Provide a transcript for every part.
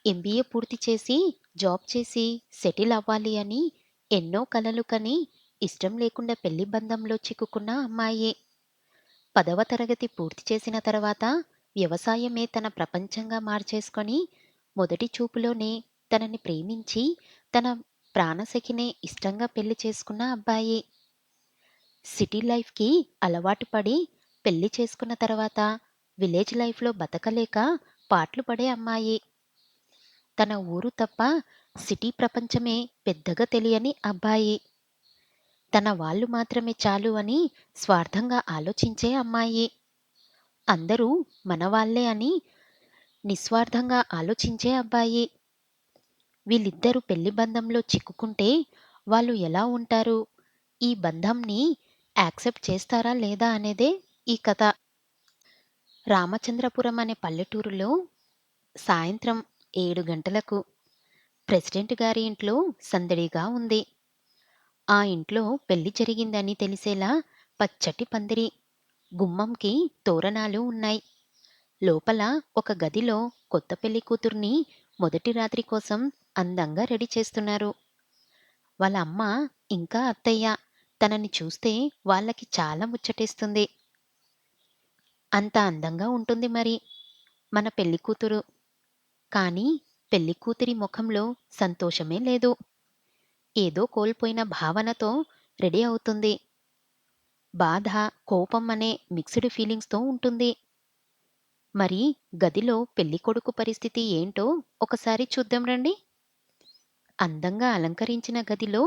MBA పూర్తి చేసి, job చేసి, సెటిల్ అవ్వాలి అని ఎన్నో కలలు కని, ఇష్టం లేకుండా పెళ్లి బంధంలో చిక్కుకున్న అమ్మాయే. 10వ తరగతి పూర్తి చేసిన తర్వాత వ్యవసాయమే తన ప్రపంచంగా మార్చేసుకొని, మొదటి చూపులోనే తనని ప్రేమించి, తన ప్రాణసఖినే ఇష్టంగా పెళ్లి చేసుకున్న అబ్బాయి. సిటీ లైఫ్‌కి అలవాటు పడి, పెళ్లి చేసుకున్న తర్వాత విలేజ్ లైఫ్‌లో బతకలేక పాట్లు పడే అమ్మాయి. తన ఊరు తప్ప సిటీ ప్రపంచమే పెద్దగా తెలియని అబ్బాయి. తన వాళ్ళు మాత్రమే చాలు అని స్వార్థంగా ఆలోచించే అమ్మాయి. అందరూ మనవాళ్ళే అని నిస్వార్థంగా ఆలోచించే అబ్బాయి. వీళ్ళిద్దరూ పెళ్లి బంధంలో చిక్కుకుంటే వాళ్ళు ఎలా ఉంటారు? ఈ బంధంని యాక్సెప్ట్ చేస్తారా లేదా అనేదే ఈ కథ. రామచంద్రపురం అనే పల్లెటూరులో సాయంత్రం 7 గంటలకు ప్రెసిడెంట్ గారి ఇంట్లో సందడిగా ఉంది. ఆ ఇంట్లో పెళ్లి జరిగిందని తెలిసేలా పచ్చటి పందిరి, గుమ్మంకి తోరణాలు ఉన్నాయి. లోపల ఒక గదిలో కొత్త పెళ్లి కూతుర్ని మొదటి రాత్రి కోసం అందంగా రెడీ చేస్తున్నారు. వాళ్ళ అమ్మ ఇంకా అత్తయ్య తనని చూస్తే వాళ్ళకి చాలా ముచ్చటేస్తుంది. అంత అందంగా ఉంటుంది మరి మన పెళ్లి కూతురు. కానీ పెళ్లి కూతురి ముఖంలో సంతోషమే లేదు. ఏదో కోల్పోయిన భావనతో రెడీ అవుతుంది. బాధ, కోపం అనే మిక్స్డ్ ఫీలింగ్స్‌తో ఉంటుంది. మరి గదిలో పెళ్ళికొడుకు పరిస్థితి ఏంటో ఒకసారి చూద్దాం రండి. అందంగా అలంకరించిన గదిలో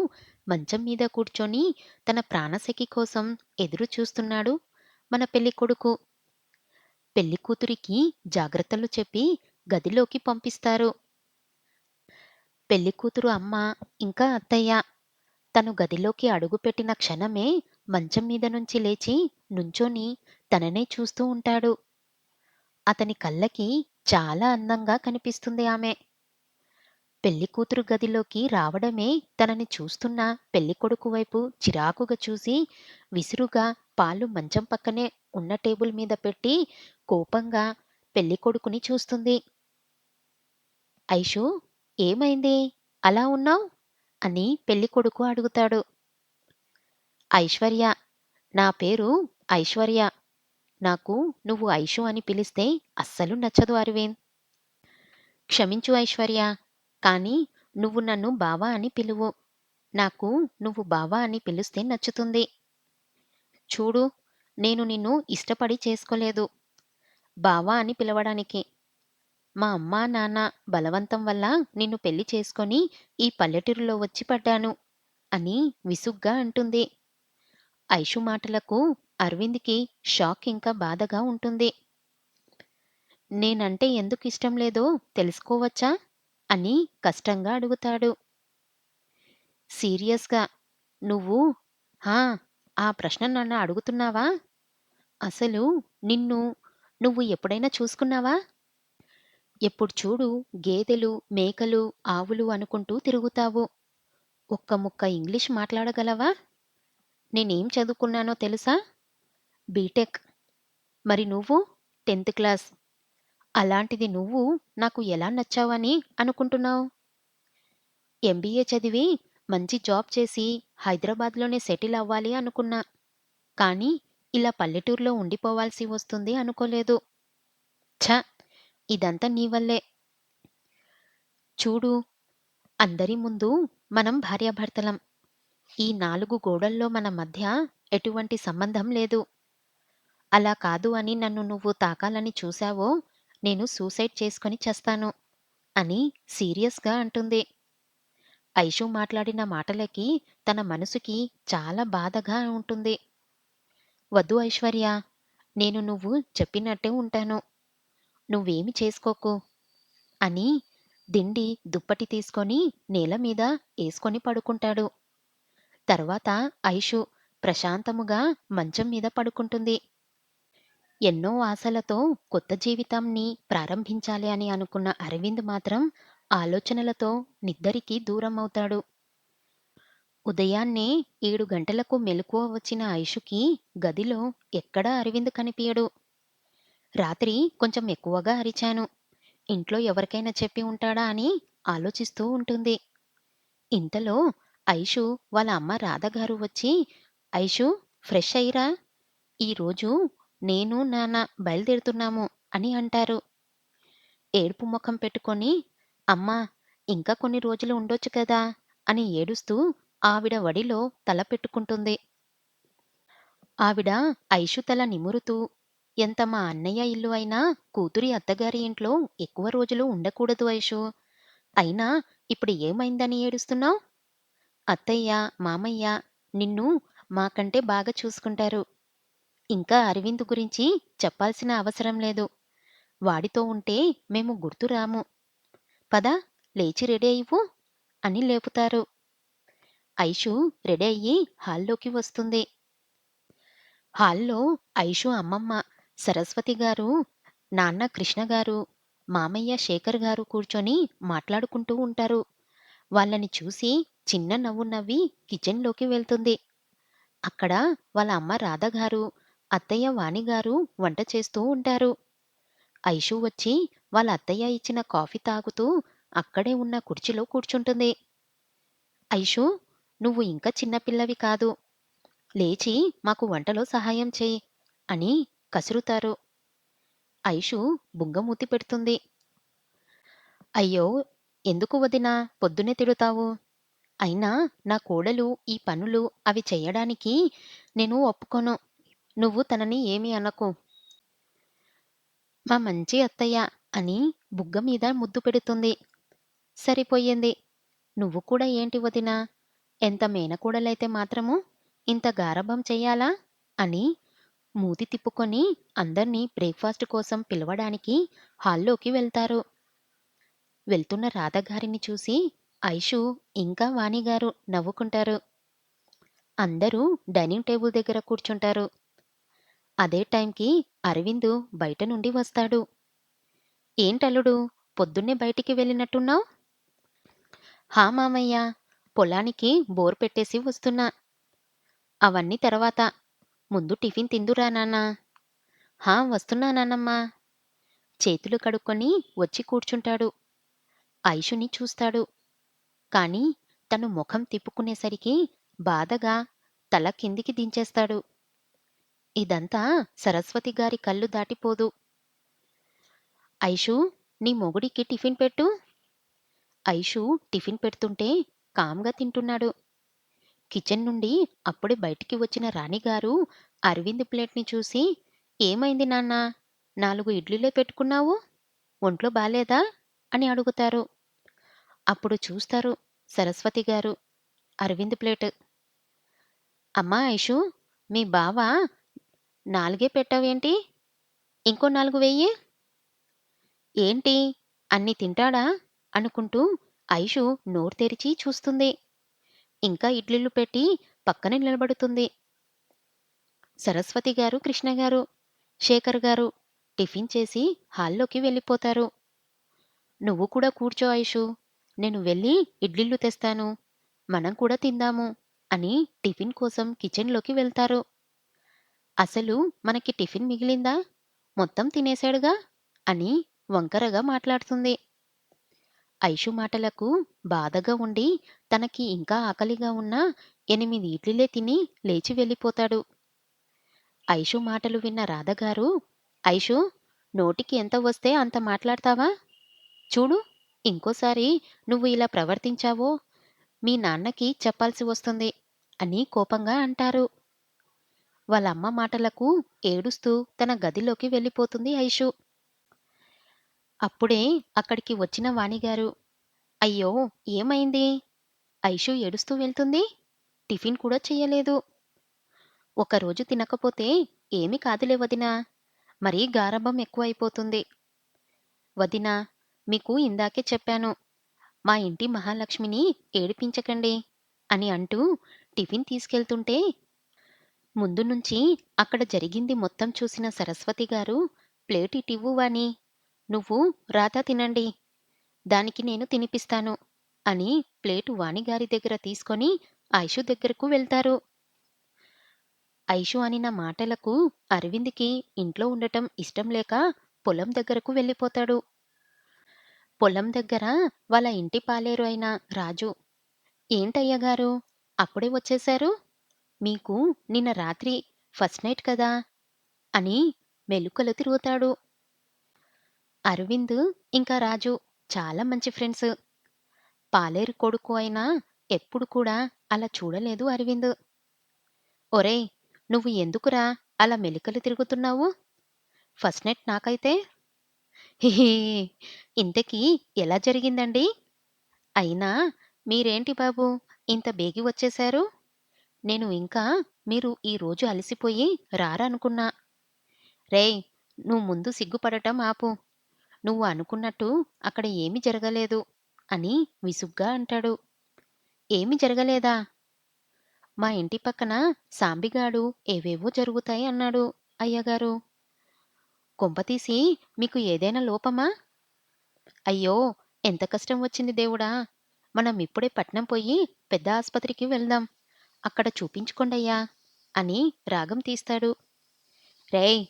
మంచం మీద కూర్చొని తన ప్రాణసఖి కోసం ఎదురు చూస్తున్నాడు మన పెళ్ళికొడుకు. పెళ్ళికూతురికి జాగ్రత్తలు చెప్పి గదిలోకి పంపిస్తారు. పెళ్ళికూతురు అమ్మ ఇంకా అత్తయ్య తను గదిలోకి అడుగుపెట్టిన క్షణమే మంచం మీద నుంచి లేచి నుంచొని తననే చూస్తూ ఉంటాడు. అతని కళ్ళకి చాలా అందంగా కనిపిస్తుంది ఆమె. పెళ్ళికూతురు గదిలోకి రావడమే తనని చూస్తున్న పెళ్ళికొడుకు వైపు చిరాకుగా చూసి, విసురుగా పాలు మంచం పక్కనే ఉన్న టేబుల్ మీద పెట్టి, కోపంగా పెళ్ళికొడుకుని చూస్తుంది. ఐషూ, ఏమైంది? అలా ఉన్నావ్? అని పెళ్ళికొడుకు అడుగుతాడు. ఐశ్వర్య, నా పేరు ఐశ్వర్య. నాకు నువ్వు ఐషు అని పిలిస్తే అస్సలు నచ్చదు అరవింద్. క్షమించు ఐశ్వర్య, కానీ నువ్వు నన్ను బావ అని పిలువు. నాకు నువ్వు బావ అని పిలిస్తే నచ్చుతుంది. చూడు, నేను నిన్ను ఇష్టపడి చేసుకోలేదు బావ అని పిలవడానికి. మా అమ్మా, నాన్న బలవంతం వల్ల నిన్ను పెళ్లి చేసుకొని ఈ పల్లెటూరులో వచ్చి పడ్డాను అని విసుగ్గా అంటుంది. ఐషు మాటలకు అరవింద్‌కి షాక్ ఇంకా బాధగా ఉంటుంది. నేనంటే ఎందుకిష్టం లేదో తెలుసుకోవచ్చా? అని కష్టంగా అడుగుతాడు. సీరియస్‌గా, నువ్వు హా! ఆ ప్రశ్న నన్ను అడుగుతున్నావా? అసలు నిన్ను నువ్వు ఎప్పుడైనా చూసుకున్నావా? ఎప్పుడు చూడు గేదెలు, మేకలు, ఆవులు అనుకుంటూ తిరుగుతావు. ఒక్క ముక్క ఇంగ్లీష్ మాట్లాడగలవా? నేనేం చదువుకున్నానో తెలుసా? బీటెక్. మరి నువ్వు? 10థ్ క్లాస్. అలాంటిది నువ్వు నాకు ఎలా నచ్చావని అనుకుంటున్నావు? ఎంబీఏ చదివి మంచి జాబ్ చేసి హైదరాబాద్‌లోనే సెటిల్ అవ్వాలి అనుకున్నా. కానీ ఇలా పల్లెటూరులో ఉండిపోవాల్సి వస్తుంది అనుకోలేదు. ఛ! ఇదంతా నీ వల్లే. చూడు, అందరి ముందు మనం భార్యాభర్తలం. ఈ 4 గోడల్లో మన మధ్య ఎటువంటి సంబంధం లేదు. అలా కాదు అని నన్ను నువ్వు తాకాలని చూశావో, నేను సూసైడ్ చేసుకొని చస్తాను అని సీరియస్‌గా అంటుంది. ఐషు మాట్లాడిన మాటలకి తన మనసుకి చాలా బాధగా ఉంటుంది. వద్దు ఐశ్వర్య, నేను నువ్వు చెప్పినట్టే ఉంటాను. నువ్వేమి చేసుకోకు అని దిండి, దుప్పటి తీసుకొని నేల మీద ఏసుకొని పడుకుంటాడు. తర్వాత ఐషు ప్రశాంతముగా మంచం మీద పడుకుంటుంది. ఎన్నో ఆశలతో కొత్త జీవితాన్ని ప్రారంభించాలి అని అనుకున్న అరవింద్ మాత్రం ఆలోచనలతో నిద్దరికి దూరమవుతాడు. ఉదయాన్నే 7 గంటలకు మెలకువ వచ్చిన ఐషుకి గదిలో ఎక్కడా అరవింద్ కనిపియడు. రాత్రి కొంచెం ఎక్కువగా అరిచాను. ఇంట్లో ఎవరికైనా చెప్పి ఉంటాడా అని ఆలోచిస్తూ ఉంటుంది. ఇంతలో ఐషు వాళ్ళ అమ్మ రాధగారు వచ్చి, "ఐషు, ఫ్రెష్ అయ్యిరా. ఈరోజు నేను, నాన్న బయలుదేరుతున్నాము" అని అంటారు. ఏడుపు మొఖం పెట్టుకొని, "అమ్మా, ఇంకా కొన్ని రోజులు ఉండొచ్చు కదా" అని ఏడుస్తూ ఆవిడ ఒడిలో తల పెట్టుకుంటుంది. ఆవిడ ఐషు తల నిమురుతూ, "ఎంత మా అన్నయ్య ఇల్లు అయినా కూతురి అత్తగారి ఇంట్లో ఎక్కువ రోజులు ఉండకూడదు ఐషు. అయినా ఇప్పుడు ఏమైందని ఏడుస్తున్నావు? అత్తయ్య, మామయ్య నిన్ను మాకంటే బాగా చూసుకుంటారు. ఇంకా అరవింద్ గురించి చెప్పాల్సిన అవసరం లేదు. వాడితో ఉంటే మేము గుర్తురాము. పద, లేచి రెడీ అయ్యివు" అని లేపుతారు. ఐషు రెడీ అయ్యి హాల్లోకి వస్తుంది. హాల్లో ఐషు అమ్మమ్మ సరస్వతి గారు, నాన్న కృష్ణ గారు, మామయ్య శేఖర్ గారు కూర్చొని మాట్లాడుకుంటూ ఉంటారు. వాళ్ళని చూసి చిన్న నవ్వు నవ్వి కిచెన్‌లోకి వెళ్తుంది. అక్కడ వాళ్ళ అమ్మ రాధగారు, అత్తయ్య వాణిగారు వంట చేస్తూ ఉంటారు. ఐషు వచ్చి వాళ్ళ అత్తయ్య ఇచ్చిన కాఫీ తాగుతూ అక్కడే ఉన్న కుర్చీలో కూర్చుంటుంది. ఐషు, నువ్వు ఇంకా చిన్న పిల్లవి కాదు. లేచి మాకు వంటలో సహాయం చెయ్యి అని కసురుతారు. ఐషు బుంగమూతి పెడుతుంది. అయ్యో! ఎందుకు వదినా పొద్దున్నే తిడతావు? అయినా నా కోడలు ఈ పనులు అవి చెయ్యడానికి నేను ఒప్పుకోను. నువ్వు తనని ఏమీ అనకు. మా మంచి అత్తయ్య అని బుగ్గ మీద ముద్దు పెడుతుంది. సరిపోయింది. నువ్వు కూడా ఏంటి వదినా? ఎంత మేనకోడలైతే మాత్రము ఇంత గారాబం చెయ్యాలా? అని మూతి తిప్పుకొని అందర్నీ బ్రేక్‌ఫాస్ట్ కోసం పిలవడానికి హాల్లోకి వెళ్తారు. వెళ్తున్న రాధగారిని చూసి ఐషు ఇంకా వాణిగారు నవ్వుకుంటారు. అందరూ డైనింగ్ టేబుల్ దగ్గర కూర్చుంటారు. అదే టైంకి అరవింద్ బయట నుండి వస్తాడు. ఏంటల్లుడు, పొద్దున్నే బయటికి వెళ్ళినట్టున్నావ్? హా మామయ్య, పొలానికి బోర్ పెట్టేసి వస్తున్నా. అవన్నీ తర్వాత. ముందు టిఫిన్ తిందురా నాన్నా. హా, వస్తున్నా నాన్నమ్మా. చేతులు కడుక్కొని వచ్చి కూర్చుంటాడు. ఐషుని చూస్తాడు. కాని తను ముఖం తిప్పుకునేసరికి బాధగా తల కిందికి దించేస్తాడు. ఇదంతా సరస్వతి గారి కళ్ళు దాటిపోదు. ఐషూ, నీ మొగుడికి టిఫిన్ పెట్టు. ఐషు టిఫిన్ పెడుతుంటే కామ్గా తింటున్నాడు. కిచెన్ నుండి అప్పుడే బయటికి వచ్చిన రాణిగారు అరవింద్ ప్లేట్‌ని చూసి, "ఏమైంది నాన్నా? 4 ఇడ్లీలే పెట్టుకున్నావు. ఒంట్లో బాలేదా?" అని అడుగుతారు. అప్పుడు చూస్తారు సరస్వతి గారు అరవింద్ ప్లేట్. "అమ్మా ఐషు, మీ బావ 4 పెట్టావేంటి? ఇంకో 4 వెయ్యి. ఏంటి, అన్ని తింటాడా?" అనుకుంటూ ఐషు నోరు తెరిచి చూస్తుంది. ఇంకా ఇడ్లీలు పెట్టి పక్కనే నిలబడుతుంది. సరస్వతి గారు, కృష్ణ గారు, శేఖర్ గారు టిఫిన్ చేసి హాల్లోకి వెళ్ళిపోతారు. "నువ్వు కూడా కూర్చో ఐషు. నేను వెళ్ళి ఇడ్లీలు తెస్తాను. మనం కూడా తిందాము" అని టిఫిన్ కోసం కిచెన్‌లోకి వెళ్తారు. "అసలు మనకి టిఫిన్ మిగిలిందా? మొత్తం తినేశాడుగా" అని వంకరగా మాట్లాడుతుంది. ఐషు మాటలకు బాధగా ఉండి తనకి ఇంకా ఆకలిగా ఉన్న 8 ఇడ్లీలే తిని లేచి వెళ్ళిపోతాడు. ఐషు మాటలు విన్న రాధగారు, "ఐషు, నోటికి ఎంత వస్తే అంత మాట్లాడతావా? చూడు, ఇంకోసారి నువ్వు ఇలా ప్రవర్తించావో మీ నాన్నకి చెప్పాల్సి వస్తుంది" అని కోపంగా అంటారు. వాళ్ళమ్మ మాటలకు ఏడుస్తూ తన గదిలోకి వెళ్ళిపోతుంది ఐషు. అప్పుడే అక్కడికి వచ్చిన వాణిగారు, "అయ్యో! ఏమైంది? ఐషు ఏడుస్తూ వెళ్తుంది. టిఫిన్ కూడా చెయ్యలేదు. ఒకరోజు తినకపోతే ఏమి కాదులే వదినా. మరీ గారాబం ఎక్కువైపోతుంది. వదినా, మీకు ఇందాకే చెప్పాను. మా ఇంటి మహాలక్ష్మిని ఏడిపించకండి" అని అంటూ టిఫిన్ తీసుకెళ్తుంటే ముందు నుంచి అక్కడ జరిగింది మొత్తం చూసిన సరస్వతి గారు, "ప్లేట్ ఇటివ్వు వాణి. నువ్వు రాధా తినండి. దానికి నేను తినిపిస్తాను" అని ప్లేటు వాణిగారి దగ్గర తీసుకొని ఐషు దగ్గరకు వెళ్తారు. ఐషు అనిన మాటలకు అరవింద్‌కి ఇంట్లో ఉండటం ఇష్టం లేక పొలం దగ్గరకు వెళ్ళిపోతాడు. పొలం దగ్గర వాళ్ళ ఇంటి పాలేరు అయిన రాజు, "ఏంటయ్యగారు అప్పుడే వచ్చేశారు? మీకు నిన్న రాత్రి ఫస్ట్ నైట్ కదా!" అని మెలికలు తిరుగుతాడు. అరవింద్ ఇంకా రాజు చాలా మంచి ఫ్రెండ్స్. పాలేరు కొడుకు అయినా ఎప్పుడు కూడా అలా చూడలేదు అరవింద్. "ఒరేయ్! నువ్వు ఎందుకురా అలా మెలికలు తిరుగుతున్నావు? ఫస్ట్ నైట్ నాకైతే." "హిహి! ఇంతకీ ఎలా జరిగిందండి? అయినా మీరేంటి బాబు ఇంత బేగి వచ్చేశారు? నేను ఇంకా మీరు ఈ రోజు అలసిపోయి రారనుకున్నా. రేయ్! నువ్వు ముందు సిగ్గుపడటం ఆపు. నువ్వు అనుకున్నట్టు అక్కడ ఏమీ జరగలేదు" అని విసుగ్గా అంటాడు. "ఏమీ జరగలేదా? మా ఇంటి పక్కన సాంబిగాడు ఏవేవో జరుగుతాయి అన్నాడు అయ్యగారు. కొంపతీసి మీకు ఏదైనా లోపమా? అయ్యో! ఎంత కష్టం వచ్చింది దేవుడా! మనం ఇప్పుడే పట్నం పోయి పెద్ద ఆస్పత్రికి వెళ్దాం. అక్కడ చూపించుకోండయ్యా" అని రాగం తీస్తాడు. "రేయ్!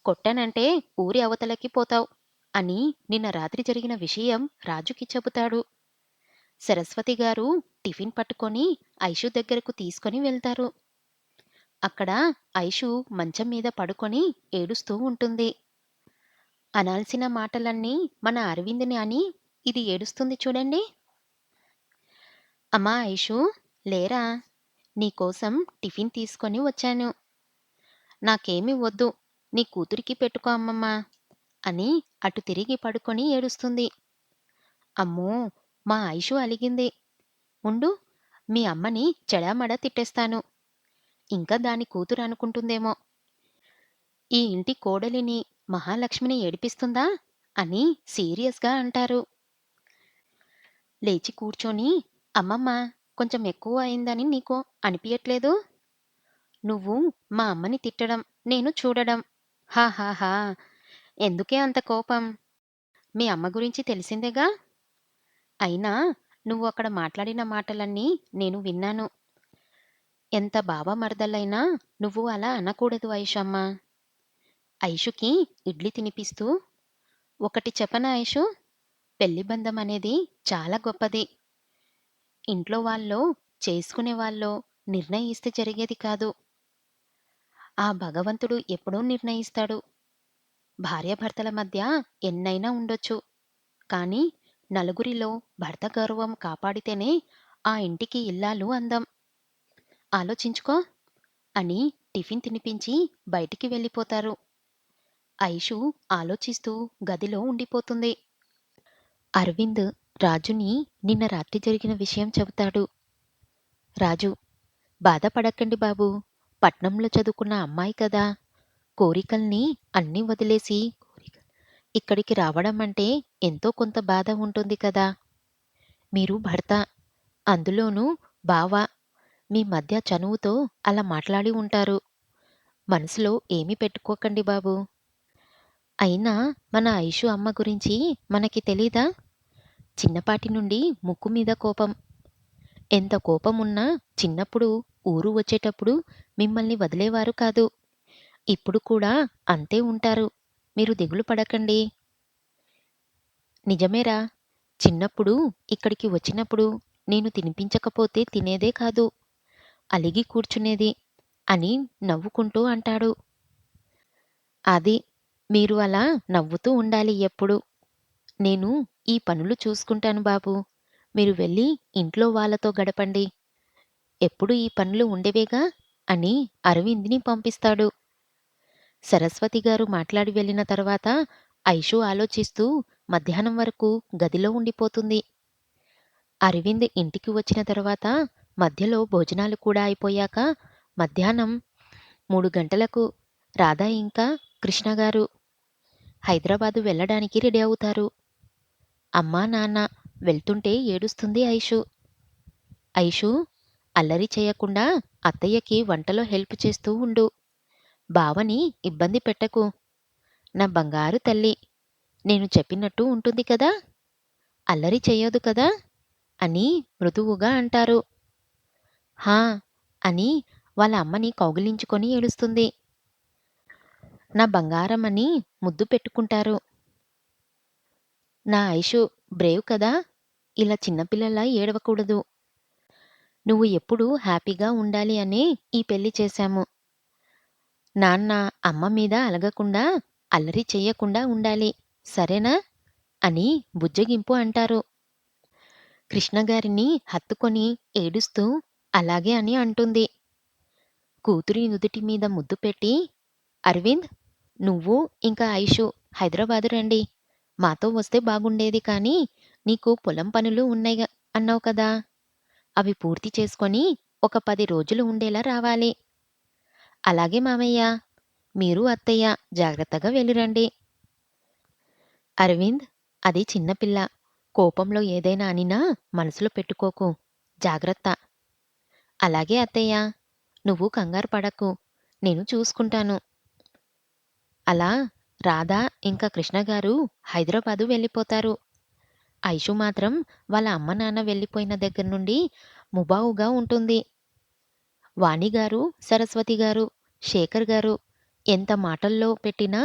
కొట్టానంటే ఊరి అవతలకి పోతావు" అని నిన్న రాత్రి జరిగిన విషయం రాజుకి చెబుతాడు. సరస్వతి గారు టిఫిన్ పట్టుకొని ఐషు దగ్గరకు తీసుకొని వెళ్తారు. అక్కడ ఐషు మంచం మీద పడుకొని ఏడుస్తూ ఉంటుంది. అనాల్సిన మాటలన్నీ మన అరవింద్‌ని అని ఇది ఏడుస్తుంది చూడండి. "అమ్మా ఐషూ! లేరా! నీకోసం టిఫిన్ తీసుకొని వచ్చాను. నాకేమీ వద్దు. నీ కూతురికి పెట్టుకో అమ్మమ్మా" అని అటు తిరిగి పడుకొని ఏడుస్తుంది. అమ్మో! మా ఐషు అలిగింది. ఉండు, మీ అమ్మని చెడామడా తిట్టేస్తాను. ఇంకా దాని కూతురు అనుకుంటుందేమో, ఈ ఇంటి కోడలిని మహాలక్ష్మిని ఏడిపిస్తుందా అని సీరియస్‌గా అంటారు. లేచి కూర్చొని, "అమ్మమ్మ, కొంచెం ఎక్కువ అయిందని నీకు అనిపియట్లేదు? నువ్వు మా అమ్మని తిట్టడం, నేను చూడడం. హాహాహా! ఎందుకే అంత కోపం? మీ అమ్మ గురించి తెలిసిందేగా? అయినా నువ్వు అక్కడ మాట్లాడిన మాటలన్నీ నేను విన్నాను. ఎంత బావమరదలైనా నువ్వు అలా అనకూడదు ఐషమ్మ." ఐషుకి ఇడ్లీ తినిపిస్తూ, "ఒకటి చెప్పనా ఐషు? పెళ్లి బంధం అనేది చాలా గొప్పది. ఇంట్లో వాళ్ళో, చేసుకునే వాళ్ళో నిర్ణయిస్తే జరిగేది కాదు. ఆ భగవంతుడు ఎప్పుడో నిర్ణయిస్తాడు. భార్యాభర్తల మధ్య ఎన్నైనా ఉండొచ్చు. కానీ నలుగురిలో భర్త గౌరవం కాపాడితేనే ఆ ఇంటికి ఇల్లాలు అందం. ఆలోచించుకో" అని టిఫిన్ తినిపించి బయటికి వెళ్ళిపోతారు. ఐషు ఆలోచిస్తూ గదిలో ఉండిపోతుంది. అరవింద్ రాజుని నిన్న రాత్రి జరిగిన విషయం చెబుతాడు. రాజు, "బాధపడకండి బాబూ. పట్నంలో చదువుకున్న అమ్మాయి కదా! కోరికల్ని అన్నీ వదిలేసి ఇక్కడికి రావడం అంటే ఎంతో కొంత బాధ ఉంటుంది కదా! మీరు భర్త, అందులోనూ బావ, మీ మధ్య చనువుతో అలా మాట్లాడి ఉంటారు. మనసులో ఏమీ పెట్టుకోకండి బాబూ. అయినా మన ఐషు అమ్మ గురించి మనకి తెలీదా? చిన్నపాటి నుండి ముక్కు మీద కోపం. ఎంత కోపమున్నా చిన్నప్పుడు ఊరు వచ్చేటప్పుడు మిమ్మల్ని వదిలేవారు కాదు. ఇప్పుడు కూడా అంతే ఉంటారు. మీరు దిగులు పడకండి." "నిజమేరా! చిన్నప్పుడు ఇక్కడికి వచ్చినప్పుడు నేను తినిపించకపోతే తినేదే కాదు. అలిగి కూర్చునేది" అని నవ్వుకుంటూ అంటాడు. "అది మీరు అలా నవ్వుతూ ఉండాలి ఎప్పుడూ. నేను ఈ పనులు చూసుకుంటాను బాబూ. మీరు వెళ్ళి ఇంట్లో వాళ్ళతో గడపండి. ఎప్పుడూ ఈ పనులు ఉండేవేగా" అని అరవింద్‌ని పంపిస్తాడు. సరస్వతి గారు మాట్లాడి వెళ్ళిన తర్వాత ఐషు ఆలోచిస్తూ మధ్యాహ్నం వరకు గదిలో ఉండిపోతుంది. అరవింద్ ఇంటికి వచ్చిన తర్వాత మధ్యలో భోజనాలు కూడా అయిపోయాక మధ్యాహ్నం 3 గంటలకు రాధ ఇంకా కృష్ణ గారు హైదరాబాదు వెళ్ళడానికి రెడీ అవుతారు. అమ్మా, నాన్న వెళ్తుంటే ఏడుస్తుంది ఐషు. "ఐషూ! అల్లరి చేయకుండా అత్తయ్యకి వంటలో హెల్ప్ చేస్తూ ఉండు. బావని ఇబ్బంది పెట్టకు. నా బంగారు తల్లి. నేను చెప్పినట్టు ఉంటుంది కదా! అల్లరి చెయ్యదు కదా" అని మృదువుగా అంటారు. "హా" అని వాళ్ళ అమ్మని కౌగిలించుకొని ఏడుస్తుంది. "నా బంగారం" అని ముద్దు పెట్టుకుంటారు. "నా ఐషు బ్రేవ్ కదా! ఇలా చిన్నపిల్లలా ఏడవకూడదు. నువ్వు ఎప్పుడూ హ్యాపీగా ఉండాలి అనే ఈ పెళ్లి చేశాము. నాన్న, అమ్మ మీద అలగకుండా, అల్లరి చెయ్యకుండా ఉండాలి. సరేనా? అని బుజ్జగింపు అంటారు. కృష్ణగారిని హత్తుకొని ఏడుస్తూ అలాగే అని అంటుంది. కూతురి నుదిటి మీద ముద్దు పెట్టి, అరవింద్, నువ్వు ఇంకా ఐషు హైదరాబాదు రండి. మాతో వస్తే బాగుండేది కానీ, నీకు పొలం పనులు ఉన్నాయి అన్నావు కదా! అవి పూర్తి చేసుకొని ఒక 10 రోజులు ఉండేలా రావాలి. అలాగే మామయ్య. మీరు, అత్తయ్య జాగ్రత్తగా వెళ్ళిరండి. అరవింద్, అది చిన్నపిల్ల. కోపంలో ఏదైనా అనినా మనసులో పెట్టుకోకు. జాగ్రత్త. అలాగే అత్తయ్య. నువ్వు కంగారు పడకు. నేను చూసుకుంటాను. అలా రాధ ఇంకా కృష్ణగారు హైదరాబాదు వెళ్ళిపోతారు. ఐషు మాత్రం వాళ్ళ అమ్మ నాన్న వెళ్ళిపోయిన దగ్గర నుండి ముబావుగా ఉంటుంది. వాణిగారు, సరస్వతి గారు, శేఖర్ గారు ఎంత మాటల్లో పెట్టినా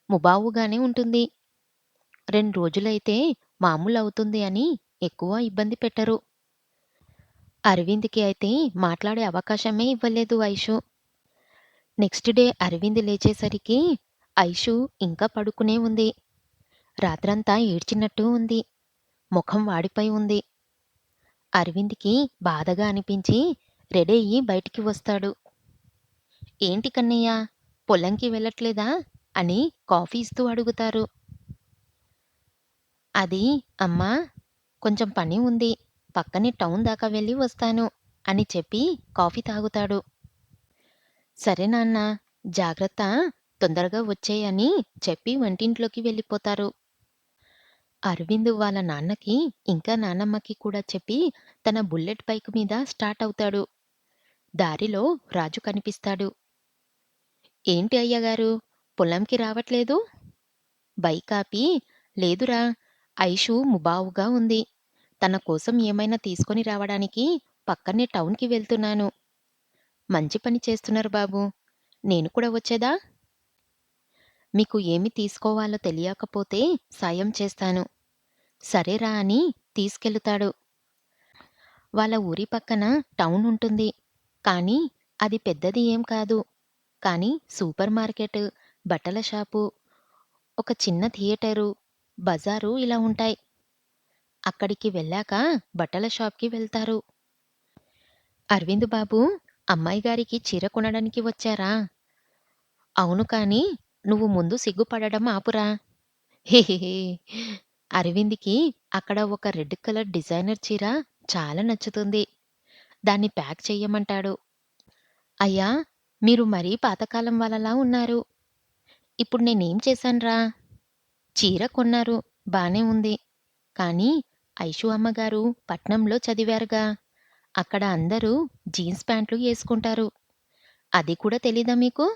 ముబావుగానే ఉంటుంది. 2 రోజులైతే మామూలవుతుంది అని ఎక్కువ ఇబ్బంది పెట్టరు. అరవింద్‌కి అయితే మాట్లాడే అవకాశమే ఇవ్వలేదు ఐషు. నెక్స్ట్ డే అరవింద్ లేచేసరికి ఐషు ఇంకా పడుకునే ఉంది. రాత్రంతా ఏడ్చినట్టు ఉంది. ముఖం వాడిపోయి ఉంది. అరవింద్‌కి బాధగా అనిపించి రెడీ అయ్యి బయటికి వస్తాడు. ఏంటి కన్నయ్య, పొలంకి వెళ్ళట్లేదా? అని కాఫీ ఇస్తూ అడుగుతారు. అది అమ్మా, కొంచెం పని ఉంది. పక్కనే టౌన్ దాకా వెళ్ళి వస్తాను అని చెప్పి కాఫీ తాగుతాడు. సరే నాన్నా, జాగ్రత్త, తొందరగా వచ్చేయ్ అని చెప్పి వంటింట్లోకి వెళ్ళిపోతారు. అరవింద్ వాళ్ళ నాన్నకి ఇంకా నానమ్మకి కూడా చెప్పి తన బుల్లెట్ బైక్ మీద స్టార్ట్ అవుతాడు. దారిలో రాజు కనిపిస్తాడు. ఏంటి అయ్యగారు, పొలంకి రావట్లేదు? బైక్ ఆపి, లేదురా, ఐషు ముబావుగా ఉంది. తన కోసం ఏమైనా తీసుకొని రావడానికి పక్కనే టౌన్‌కి వెళ్తున్నాను. మంచి పని చేస్తున్నారు బాబూ. నేను కూడా వచ్చేదా? మీకు ఏమి తీసుకోవాలో తెలియకపోతే సాయం చేస్తాను. సరేరా అని తీసుకెళుతాడు. వాళ్ళ ఊరి పక్కన టౌన్ ఉంటుంది. కానీ అది పెద్దది ఏం కాదు. కానీ సూపర్ మార్కెట్, బట్టల షాపు, ఒక చిన్న థియేటరు, బజారు ఇలా ఉంటాయి. అక్కడికి వెళ్ళాక బట్టల షాప్‌కి వెళ్తారు. అరవింద్ బాబూ, అమ్మాయి గారికి చీర కొనడానికి వచ్చారా? అవును కానీ, నువ్వు ముందు సిగ్గుపడడం ఆపురా. హెహెహే. అరవింద్‌కి అక్కడ ఒక రెడ్ కలర్ డిజైనర్ చీర చాలా నచ్చుతుంది. దాన్ని ప్యాక్ చెయ్యమంటాడు. అయ్యా! మీరు మరీ పాతకాలం వాళ్ళలా ఉన్నారు. ఇప్పుడు నేనేం చేశానురా? చీర కొన్నారు, బానే ఉంది. కానీ ఐషు అమ్మగారు పట్నంలో చదివారుగా. అక్కడ అందరూ జీన్స్ ప్యాంట్లు యేసుకుంటారు. అది కూడా తెలీదా మీకు?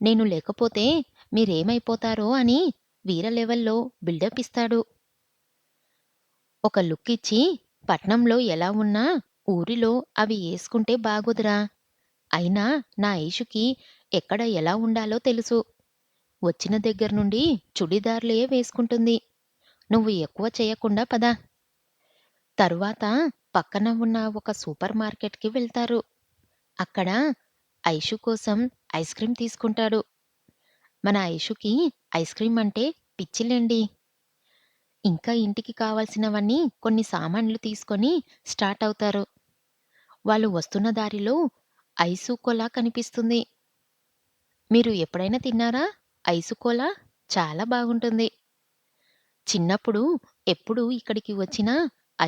నేను లేకపోతే మీరేమైపోతారో అని వీర లెవెల్‌లో బిల్డప్ ఇస్తాడు. ఒక లుక్ ఇచ్చి, పట్నంలో ఎలా ఉన్నా ఊరిలో అవి యేసుకుంటే బాగోదురా. అయినా నా ఐషుకి ఎక్కడ ఎలా ఉండాలో తెలుసు. వచ్చిన దగ్గర నుండి చుడిదార్లే వేసుకుంటుంది. నువ్వు ఎక్కువ చేయకుండా పద. తరువాత పక్కన ఉన్న ఒక సూపర్ మార్కెట్‌కి వెళ్తారు. అక్కడ ఐషు కోసం ఐస్ క్రీమ్ తీసుకుంటాడు. మన ఐషుకి ఐస్ క్రీమ్ అంటే పిచ్చిలెండి. ఇంకా ఇంటికి కావాల్సినవన్నీ కొన్ని సామాన్లు తీసుకొని స్టార్ట్ అవుతారు. వాళ్ళు వస్తున్న దారిలో ఐసు కొల కనిపిస్తుంది. మీరు ఎప్పుడైనా తిన్నారా? ఐసు కొల చాలా బాగుంటుంది. చిన్నప్పుడు ఎప్పుడు ఇక్కడికి వచ్చినా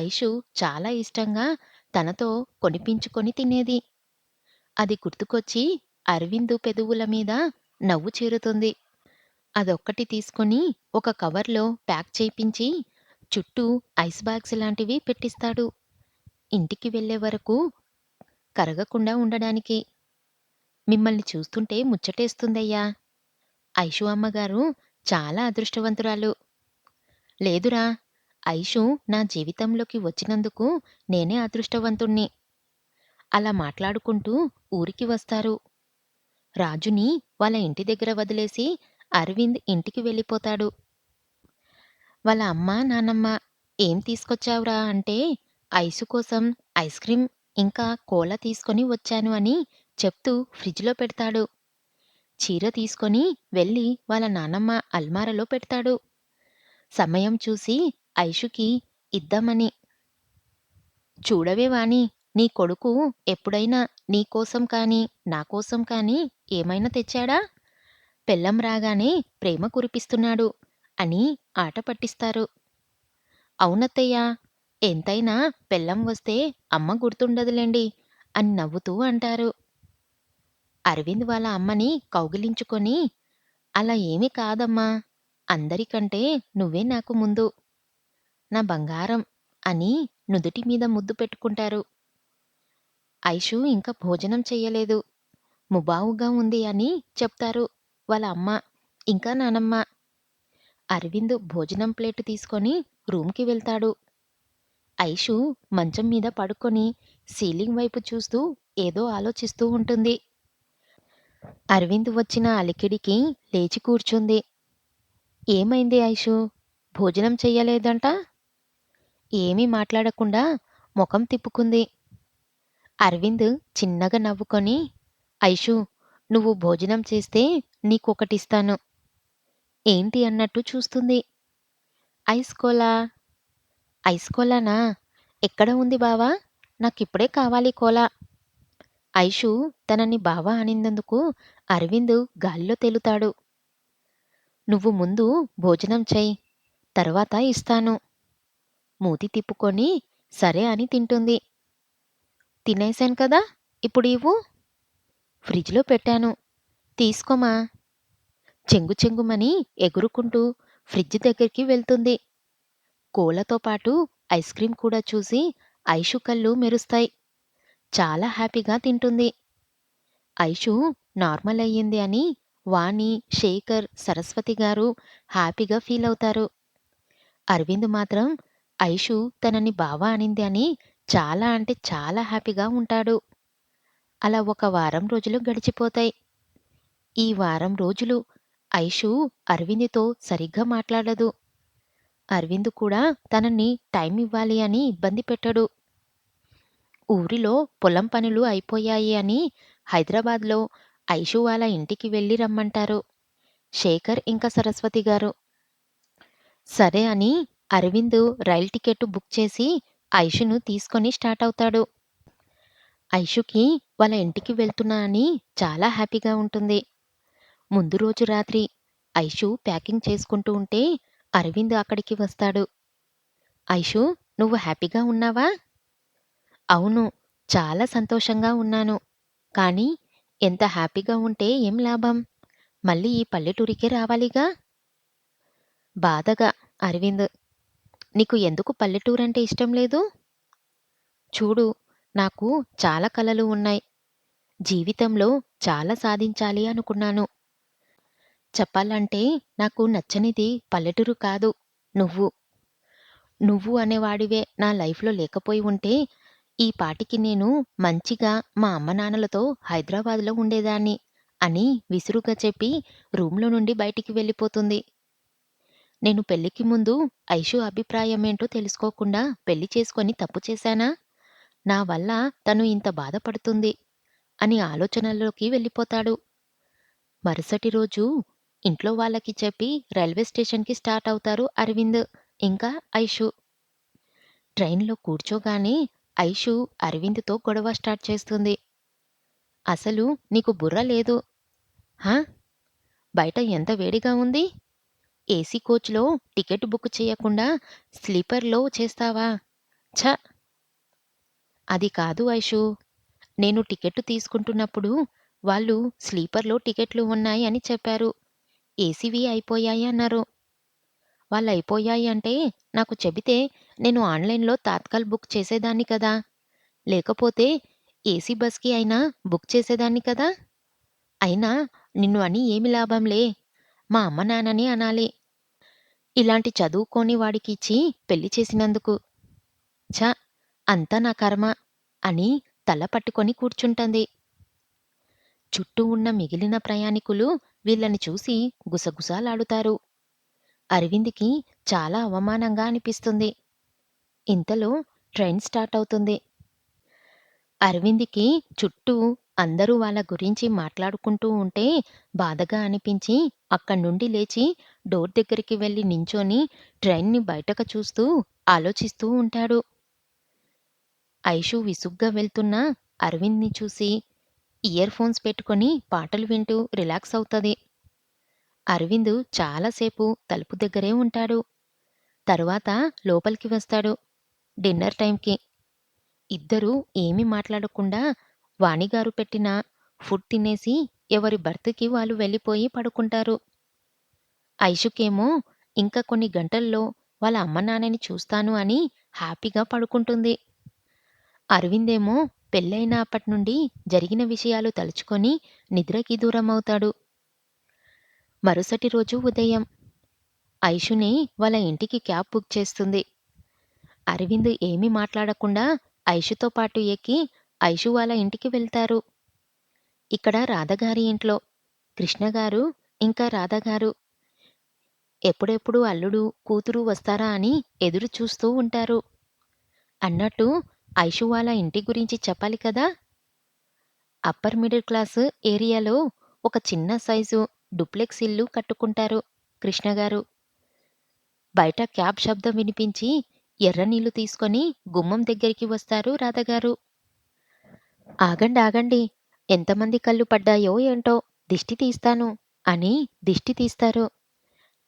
ఐషు చాలా ఇష్టంగా తనతో కొనిపించుకొని తినేది. అది గుర్తుకొచ్చి అరవింద్ పెదవుల మీద నవ్వు చేరుతుంది. అదొక్కటి తీసుకొని ఒక కవర్‌లో ప్యాక్ చేయించి చుట్టూ ఐస్ బాగ్స్ లాంటివి పెట్టిస్తాడు. ఇంటికి వెళ్ళే వరకు కరగకుండా ఉండడానికి. మిమ్మల్ని చూస్తుంటే ముచ్చటేస్తుందయ్యా. ఐషు అమ్మగారు చాలా అదృష్టవంతురాలు. లేదురా, ఐషు నా జీవితంలోకి వచ్చినందుకు నేనే అదృష్టవంతుణ్ణి. అలా మాట్లాడుకుంటూ ఊరికి వస్తారు. రాజుని వాళ్ళ ఇంటి దగ్గర వదిలేసి అరవింద్ ఇంటికి వెళ్ళిపోతాడు. వాళ్ళ అమ్మ, నానమ్మ ఏం తీసుకొచ్చావురా అంటే, ఐసు కోసం ఐస్ క్రీం ఇంకా కోలా తీసుకొని వచ్చాను అని చెప్తూ ఫ్రిడ్జ్‌లో పెడతాడు. చీర తీసుకొని వెళ్ళి వాళ్ళ నానమ్మ అల్మారాలో పెడతాడు. సమయం చూసి ఐషుకి ఇద్దామని. చూడవే వాణి, నీ కొడుకు ఎప్పుడైనా నీ కోసం కానీ, నా కోసం కానీ ఏమైనా తెచ్చాడా? పెళ్ళాం రాగానే ప్రేమ కురిపిస్తున్నాడు అని ఆట పట్టిస్తారు. అవునత్తయ్య, ఎంతైనా పెళ్ళాం వస్తే అమ్మ గుర్తుండదులెండి అని నవ్వుతూ అంటారు. అరవింద్ వాళ్ళ అమ్మని కౌగిలించుకొని, అలా ఏమీ కాదమ్మా! అందరికంటే నువ్వే నాకు ముందు. నా బంగారం అని నుదుటి మీద ముద్దు పెట్టుకుంటారు. ఐషు ఇంకా భోజనం చెయ్యలేదు. ముబావుగా ఉంది అని చెప్తారు వాళ్ళ అమ్మ, ఇంకా నానమ్మ. అరవింద్ భోజనం ప్లేటు తీసుకొని రూమ్‌కి వెళ్తాడు. ఐషు మంచం మీద పడుకొని సీలింగ్ వైపు చూస్తూ ఏదో ఆలోచిస్తూ ఉంటుంది. అరవింద్ వచ్చిన అలికిడికి లేచి కూర్చుంది. ఏమైంది ఐషు? భోజనం చెయ్యలేదంట? ఏమీ మాట్లాడకుండా మొఖం తిప్పుకుంది. అరవింద్ చిన్నగా నవ్వుకొని, ఐషు, నువ్వు భోజనం చేస్తే నీకొకటిస్తాను. ఏంటి అన్నట్టు చూస్తుంది. Ice cola. ఐస్ కోలానా? ఎక్కడ ఉంది బావా? నాకిప్పుడే కావాలి కోలా. ఐషు తనని బావా అనినందుకు అరవింద్ గాలిలో తేలుతాడు. నువ్వు ముందు భోజనం చెయ్. తర్వాత ఇస్తాను. మూతి తిప్పుకొని సరే అని తింటుంది. తినేశాను కదా! ఇప్పుడు ఇవ్వు. ఫ్రిడ్జ్‌లో పెట్టాను. తీసుకోమా. చెంగు చెంగుమని ఎగురుకుంటూ ఫ్రిడ్జ్ దగ్గరికి వెళ్తుంది. కోలాతో పాటు ఐస్ క్రీం కూడా చూసి ఐషు కళ్ళు మెరుస్తాయి. చాలా హ్యాపీగా తింటుంది. ఐషు నార్మల్ అయ్యింది అని వాణి, శేఖర్, సరస్వతి గారు హ్యాపీగా ఫీలవుతారు. అరవింద్ మాత్రం ఐషు తనని బావ అనింది అని చాలా అంటే చాలా హ్యాపీగా ఉంటాడు. అలా ఒక వారం రోజులు గడిచిపోతాయి. ఈ వారం రోజులు ఐషు అరవింద్‌తో సరిగ్గా మాట్లాడదు. అరవింద్ కూడా తనని టైం ఇవ్వాలి అని ఇబ్బంది పెట్టడు. ఊరిలో పొలం పనులు అయిపోయాయి అని హైదరాబాద్‌లో ఐషు వాళ్ళ ఇంటికి వెళ్లి రమ్మంటారు శేఖర్ ఇంకా సరస్వతి గారు. సరే అని అరవింద్ రైలు టికెట్టు బుక్ చేసి ఐషును తీసుకొని స్టార్ట్ అవుతాడు. ఐషుకి వాళ్ళ ఇంటికి వెళ్తున్నా అని చాలా హ్యాపీగా ఉంటుంది. ముందు రోజు రాత్రి ఐషు ప్యాకింగ్ చేసుకుంటూ ఉంటే అరవింద్ అక్కడికి వస్తాడు. ఐషు, నువ్వు హ్యాపీగా ఉన్నావా? అవును, చాలా సంతోషంగా ఉన్నాను. కానీ ఎంత హ్యాపీగా ఉంటే ఏం లాభం? మళ్ళీ ఈ పల్లెటూరికే రావాలిగా? బాధగా అరవింద్. నీకు ఎందుకు పల్లెటూరంటే ఇష్టం లేదు? చూడు, నాకు చాలా కలలు ఉన్నాయి. జీవితంలో చాలా సాధించాలి అనుకున్నాను. చెప్పాలంటే నాకు నచ్చనిది పల్లెటూరు కాదు, నువ్వు. నువ్వు అనేవాడివే నా లైఫ్‌లో లేకపోయి ఉంటే, ఈ పాటికి నేను మంచిగా మా అమ్మనాన్నలతో హైదరాబాద్‌లో ఉండేదాన్ని అని విసురుగా చెప్పి రూమ్‌లో నుండి బయటికి వెళ్ళిపోతుంది. నేను పెళ్ళికి ముందు ఐషు అభిప్రాయమేంటో తెలుసుకోకుండా పెళ్లి చేసుకొని తప్పు చేశానా? నా వల్ల తను ఇంత బాధపడుతుంది అని ఆలోచనల్లోకి వెళ్ళిపోతాడు. మరుసటి రోజు ఇంట్లో వాళ్ళకి చెప్పి రైల్వే స్టేషన్‌కి స్టార్ట్ అవుతారు అరవింద్, ఇంకా ఐషు. ట్రైన్‌లో కూర్చోగానే ఐషు అరవింద్‌తో గొడవ స్టార్ట్ చేస్తుంది. అసలు నీకు బుర్ర లేదు. హా! బయట ఎంత వేడిగా ఉంది. ఏసీ కోచ్‌లో టికెట్ బుక్ చేయకుండా స్లీపర్‌లో చేస్తావా? ఛ! అది కాదు ఐషు. నేను టికెట్టు తీసుకుంటున్నప్పుడు వాళ్ళు స్లీపర్‌లో టికెట్లు ఉన్నాయి అని చెప్పారు. ఏసీవి అయిపోయాయి అన్నారు. వాళ్ళయిపోయాయి అంటే నాకు చెబితే నేను ఆన్‌లైన్‌లో తాత్కాల్ బుక్ చేసేదాన్ని కదా! లేకపోతే ఏసీ బస్‌కి అయినా బుక్ చేసేదాన్ని కదా! అయినా నిన్ను అని ఏమి లాభంలే. మా అమ్మ నాన్నని అనాలి. ఇలాంటి చదువుకోని వాడికి ఇచ్చి పెళ్లి చేసినందుకు. ఛ! అంతా నా కర్మ అని తల పట్టుకొని కూర్చుంటంది. చుట్టూ ఉన్న మిగిలిన ప్రయాణికులు వీళ్ళని చూసి గుసగుసలాడుతారు. అరవింద్‌కి చాలా అవమానంగా అనిపిస్తుంది. ఇంతలో ట్రైన్ స్టార్ట్ అవుతుంది. అరవింద్‌కి చుట్టూ అందరూ వాళ్ళ గురించి మాట్లాడుకుంటూ ఉంటే బాధగా అనిపించి అక్కడ్నుండి లేచి డోర్ దగ్గరికి వెళ్లి నించొని ట్రైన్‌ని బయటకు చూస్తూ ఆలోచిస్తూ ఉంటాడు. ఐషు విసుగ్గా వెళ్తున్న అరవింద్‌ని చూసి ఇయర్ ఫోన్స్ పెట్టుకొని పాటలు వింటూ రిలాక్స్ అవుతది. అరవింద్ చాలా సేపు తలుపు దగ్గరే ఉంటాడు. తరువాత లోపలికి వస్తాడు డిన్నర్ టైంకి. ఇద్దరూ ఏమీ మాట్లాడకుండా వాణిగారు పెట్టిన ఫుడ్ తినేసి ఎవరి బెర్త్‌కి వాళ్ళు వెళ్ళిపోయి పడుకుంటారు. ఐషుకేమో ఇంకా కొన్ని గంటల్లో వాళ్ళ అమ్మానాన్నని చూస్తాను అని హ్యాపీగా పడుకుంటుంది. అరవిందేమో పెళ్లయిన అప్పట్నుండి జరిగిన విషయాలు తలుచుకొని నిద్రకి దూరమవుతాడు. మరుసటి రోజు ఉదయం ఐషుని వాళ్ళ ఇంటికి క్యాబ్ బుక్ చేస్తుంది. అరవింద్ ఏమీ మాట్లాడకుండా ఐషుతో పాటు ఎక్కి ఐషు వాళ్ళ ఇంటికి వెళ్తారు. ఇక్కడ రాధగారి ఇంట్లో కృష్ణగారు ఇంకా రాధగారు ఎప్పుడెప్పుడు అల్లుడు, కూతురు వస్తారా అని ఎదురు చూస్తూ ఉంటారు. అన్నట్టు ఐషు వాళ్ళ ఇంటి గురించి చెప్పాలి కదా! అప్పర్ మిడిల్ క్లాస్ ఏరియాలో ఒక చిన్న సైజు డూప్లెక్స్ ఇల్లు కట్టుకుంటారు కృష్ణగారు. బయట క్యాబ్ శబ్దం వినిపించి ఎర్ర నీళ్లు తీసుకొని గుమ్మం దగ్గరికి వస్తారు రాధగారు. ఆగండి ఆగండి, ఎంతమంది కళ్ళు పడ్డాయో ఏంటో, దిష్టి తీస్తాను అని దిష్టి తీస్తారు.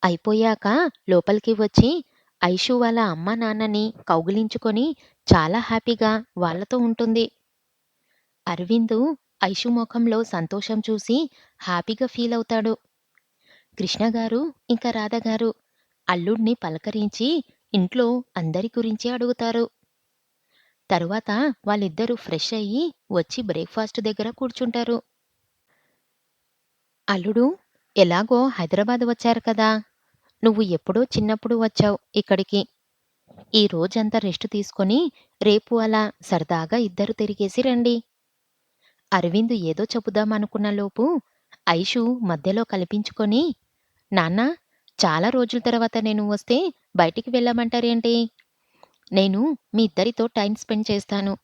అయిపోయాక లోపలికి వచ్చి ఐషు వాళ్ళ అమ్మా నాన్నని కౌగిలించుకొని చాలా హ్యాపీగా వాళ్ళతో ఉంటుంది. అరవింద్ ఐషు ముఖంలో సంతోషం చూసి హ్యాపీగా ఫీల్ అవుతాడు. కృష్ణగారు ఇంకా రాధగారు అల్లుడిని పలకరించి ఇంట్లో అందరి గురించి అడుగుతారు. తరువాత వాళ్ళిద్దరూ ఫ్రెష్ అయ్యి వచ్చి బ్రేక్‌ఫాస్ట్ దగ్గర కూర్చుంటారు. అల్లుడు, ఎలాగో హైదరాబాద్ వచ్చారు కదా! నువ్వు ఎప్పుడో చిన్నప్పుడు వచ్చావు ఇక్కడికి. ఈ రోజంతా రెస్ట్ తీసుకొని రేపు అలా సరదాగా ఇద్దరు తిరిగేసి రండి. అరవింద్ ఏదో చెబుదామనుకున్న లోపు ఐషు మధ్యలో కల్పించుకొని, నాన్నా, చాలా రోజుల తర్వాత నేను వస్తే బయటికి వెళ్ళమంటారేంటి? నేను మీ ఇద్దరితో టైమ్ స్పెండ్ చేస్తాను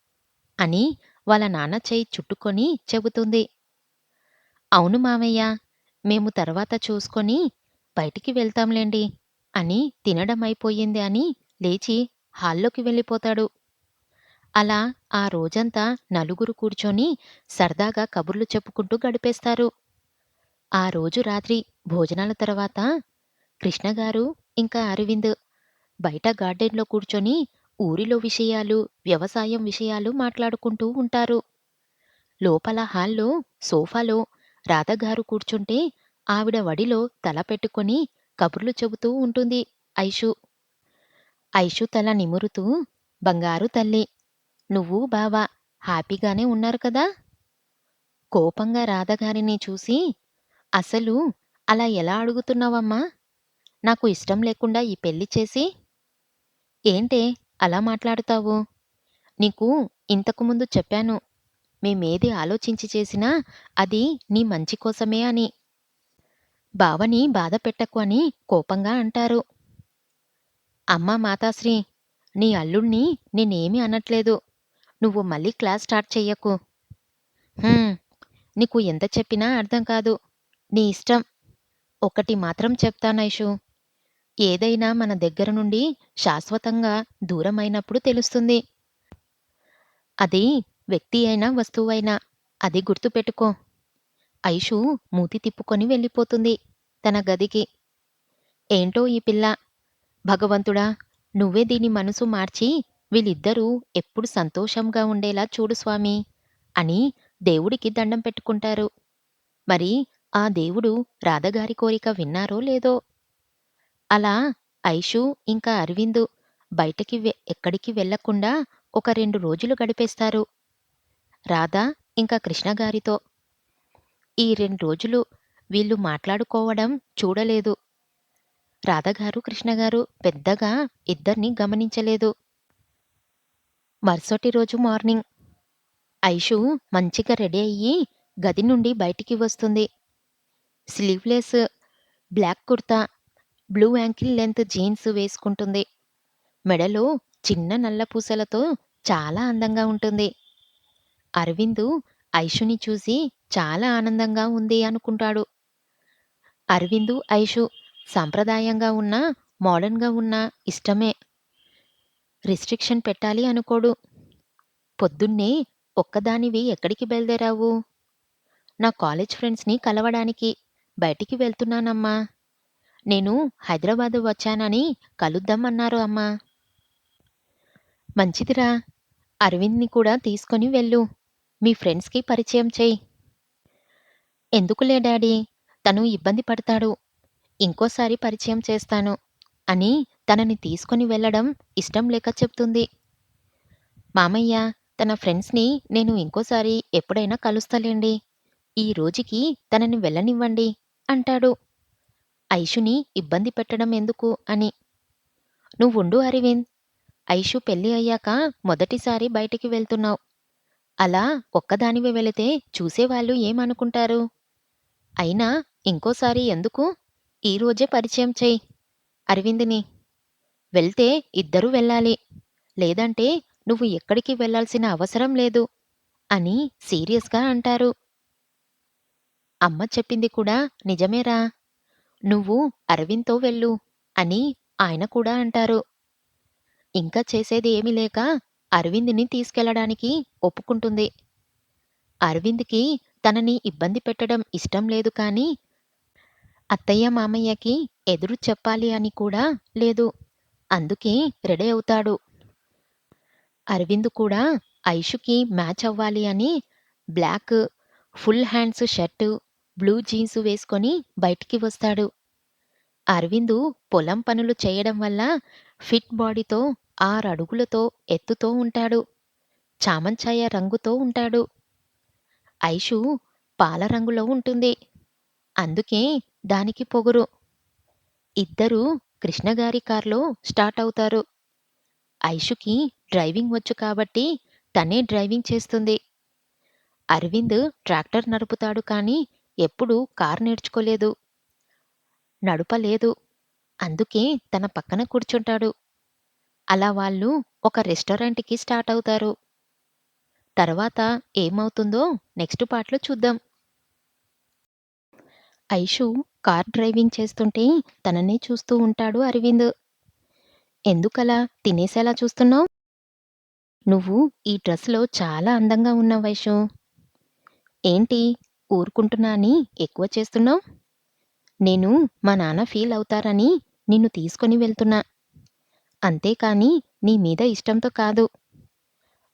అని వాళ్ళ నాన్న చెయ్యి చుట్టుకొని చెబుతుంది. అవును మావయ్య, మేము తర్వాత చూసుకొని బయటికి వెళ్తాంలెండి అని తినడం అయిపోయింది అని లేచి హాల్లోకి వెళ్ళిపోతాడు. అలా ఆ రోజంతా నలుగురు కూర్చొని సరదాగా కబుర్లు చెప్పుకుంటూ గడిపేస్తారు. ఆ రోజు రాత్రి భోజనాల తర్వాత కృష్ణగారు ఇంకా అరవింద్ బయట గార్డెన్‌లో కూర్చొని ఊరిలో విషయాలు, వ్యవసాయం విషయాలు మాట్లాడుకుంటూ ఉంటారు. లోపల హాల్‌లో సోఫాలో రాధగారు కూర్చుంటే ఆవిడ వడిలో తల పెట్టుకొని కబుర్లు చెబుతూ ఉంటుంది ఐషు. ఐషు తల నిమురుతూ, బంగారు తల్లి, నువ్వు బావ హ్యాపీగానే ఉన్నారు కదా! కోపంగా రాధగారిని చూసి, అసలు అలా ఎలా అడుగుతున్నావమ్మా? నాకు ఇష్టం లేకుండా ఈ పెళ్లి చేసి? ఏంటే అలా మాట్లాడుతావు? నీకు ఇంతకు ముందు చెప్పాను. మేమేది ఆలోచించి చేసినా అది నీ మంచి కోసమే అని. బావని బాధ పెట్టకు అని కోపంగా అంటారు. అమ్మా మాతాశ్రీ, నీ అల్లుణ్ణి నేనేమీ అనట్లేదు. నువ్వు మళ్ళీ క్లాస్ స్టార్ట్ చెయ్యకు. హుం, నీకు ఎంత చెప్పినా అర్థం కాదు. నీ ఇష్టం. ఒకటి మాత్రం చెప్తానైషు. ఏదైనా మన దగ్గర నుండి శాశ్వతంగా దూరమైనప్పుడు తెలుస్తుంది. అది వ్యక్తి అయినా వస్తువైనా. అది గుర్తుపెట్టుకో. ఐషు మూతి తిప్పుకొని వెళ్ళిపోతుంది తన గదికి. ఏంటో ఈ పిల్ల, భగవంతుడా! నువ్వే దీని మనసు మార్చి వీళ్ళిద్దరూ ఎప్పుడు సంతోషంగా ఉండేలా చూడు స్వామీ అని దేవుడికి దండం పెట్టుకుంటారు. మరి ఆ దేవుడు రాధగారి కోరిక విన్నారో లేదో? అలా ఐషు ఇంకా అరవింద్ బయటకి ఎక్కడికి వెళ్ళకుండా ఒక 2 రోజులు గడిపేస్తారు. రాధ ఇంకా కృష్ణగారితో. ఈ 2 రోజులు వీళ్ళు మాట్లాడుకోవడం చూడలేదు. రాధగారు, కృష్ణగారు పెద్దగా ఇద్దర్ని గమనించలేదు. మరుసటి రోజు మార్నింగ్ ఐషు మంచిగా రెడీ అయ్యి గది నుండి బయటికి వస్తుంది. Sleeveless black kurta, blue ankle length jeans వేసుకుంటుంది. మెడలో చిన్న నల్ల పూసలతో చాలా అందంగా ఉంటుంది. అరవింద్ ఐషుని చూసి చాలా ఆనందంగా ఉంది అనుకుంటాడు. అరవింద్, ఐషు సాంప్రదాయంగా ఉన్నా, మోడర్న్‌గా ఉన్నా ఇష్టమే. రిస్ట్రిక్షన్ పెట్టాలి అనుకోడు. పొద్దున్నే ఒక్కదానివి ఎక్కడికి బయలుదేరావు? నా కాలేజ్ ఫ్రెండ్స్‌ని కలవడానికి. బయటికి వెళ్తున్నానమ్మా. నేను హైదరాబాదు వచ్చానని కలుద్దాం అన్నారు అమ్మ. మంచిదిరా. అరవింద్‌ని కూడా తీసుకొని వెళ్ళు. మీ ఫ్రెండ్స్‌కి పరిచయం చెయ్. ఎందుకులే డాడీ, తను ఇబ్బంది పడతాడు. ఇంకోసారి పరిచయం చేస్తాను అని తనని తీసుకొని వెళ్ళడం ఇష్టం లేక చెప్తుంది. మామయ్య, తన ఫ్రెండ్స్‌ని నేను ఇంకోసారి ఎప్పుడైనా కలుస్తాలేండి. ఈ రోజుకి తనని వెళ్ళనివ్వండి అంటాడు. ఐషుని ఇబ్బంది పెట్టడం ఎందుకు అని. నువ్వుండు అరవింద్. ఐషు పెళ్లి అయ్యాక మొదటిసారి బయటికి వెళ్తున్నావు. అలా ఒక్కదానివే వెళితే చూసేవాళ్ళు ఏమనుకుంటారు? అయినా ఇంకోసారి ఎందుకు? ఈ రోజే పరిచయం చెయ్యి అరవింద్‌ని. వెళ్తే ఇద్దరూ వెళ్ళాలి. లేదంటే నువ్వు ఎక్కడికి వెళ్ళాల్సిన అవసరం లేదు అని సీరియస్‌గా అంటారు. అమ్మ చెప్పింది కూడా నిజమేరా. నువ్వు అరవింద్‌తో వెళ్ళు అని ఆయన కూడా అంటారు. ఇంకా చేసేది ఏమీ లేక అరవింద్‌ని తీసుకెళ్ళడానికి ఒప్పుకుంటుంది. అరవింద్‌కి తనని ఇబ్బంది పెట్టడం ఇష్టం లేదు కానీ, అత్తయ్య, మామయ్యకి ఎదురు చెప్పాలి అని కూడా లేదు. అందుకే రెడీ అవుతాడు. అరవింద్ కూడా ఐషుకి మ్యాచ్ అవ్వాలి అని black full hands shirt, blue jeans వేసుకొని బయటికి వస్తాడు. అరవింద్ పొలం పనులు చేయడం వల్ల ఫిట్ బాడీతో 6 అడుగులతో ఎత్తుతో ఉంటాడు. చామంచాయ రంగుతో ఉంటాడు. ఐషు పాల రంగులో ఉంటుంది. అందుకే దానికి పొగరు. ఇద్దరూ కృష్ణగారి కార్‌లో స్టార్ట్ అవుతారు. ఐషుకి డ్రైవింగ్ వచ్చు కాబట్టి తనే డ్రైవింగ్ చేస్తుంది. అరవింద్ ట్రాక్టర్ నడుపుతాడు కానీ ఎప్పుడూ కారు నేర్చుకోలేదు. నడపలేదు. అందుకే తన పక్కన కూర్చుంటాడు. అలా వాళ్ళు ఒక రెస్టారెంట్‌కి స్టార్ట్ అవుతారు. తర్వాత ఏమవుతుందో నెక్స్ట్ పార్ట్‌లో చూద్దాం. ఐషు కార్ డ్రైవింగ్ చేస్తుంటే తననే చూస్తూ ఉంటాడు అరవింద్. ఎందుకలా తినేసేలా చూస్తున్నావు? నువ్వు ఈ డ్రెస్‌లో చాలా అందంగా ఉన్నావు ఐషు. ఏంటి ఊరుకుంటున్నా అని ఎక్కువ చేస్తున్నావు? నేను మా నాన్న ఫీల్ అవుతారని నిన్ను తీసుకొని వెళ్తున్నా. అంతేకానీ నీ మీద ఇష్టంతో కాదు.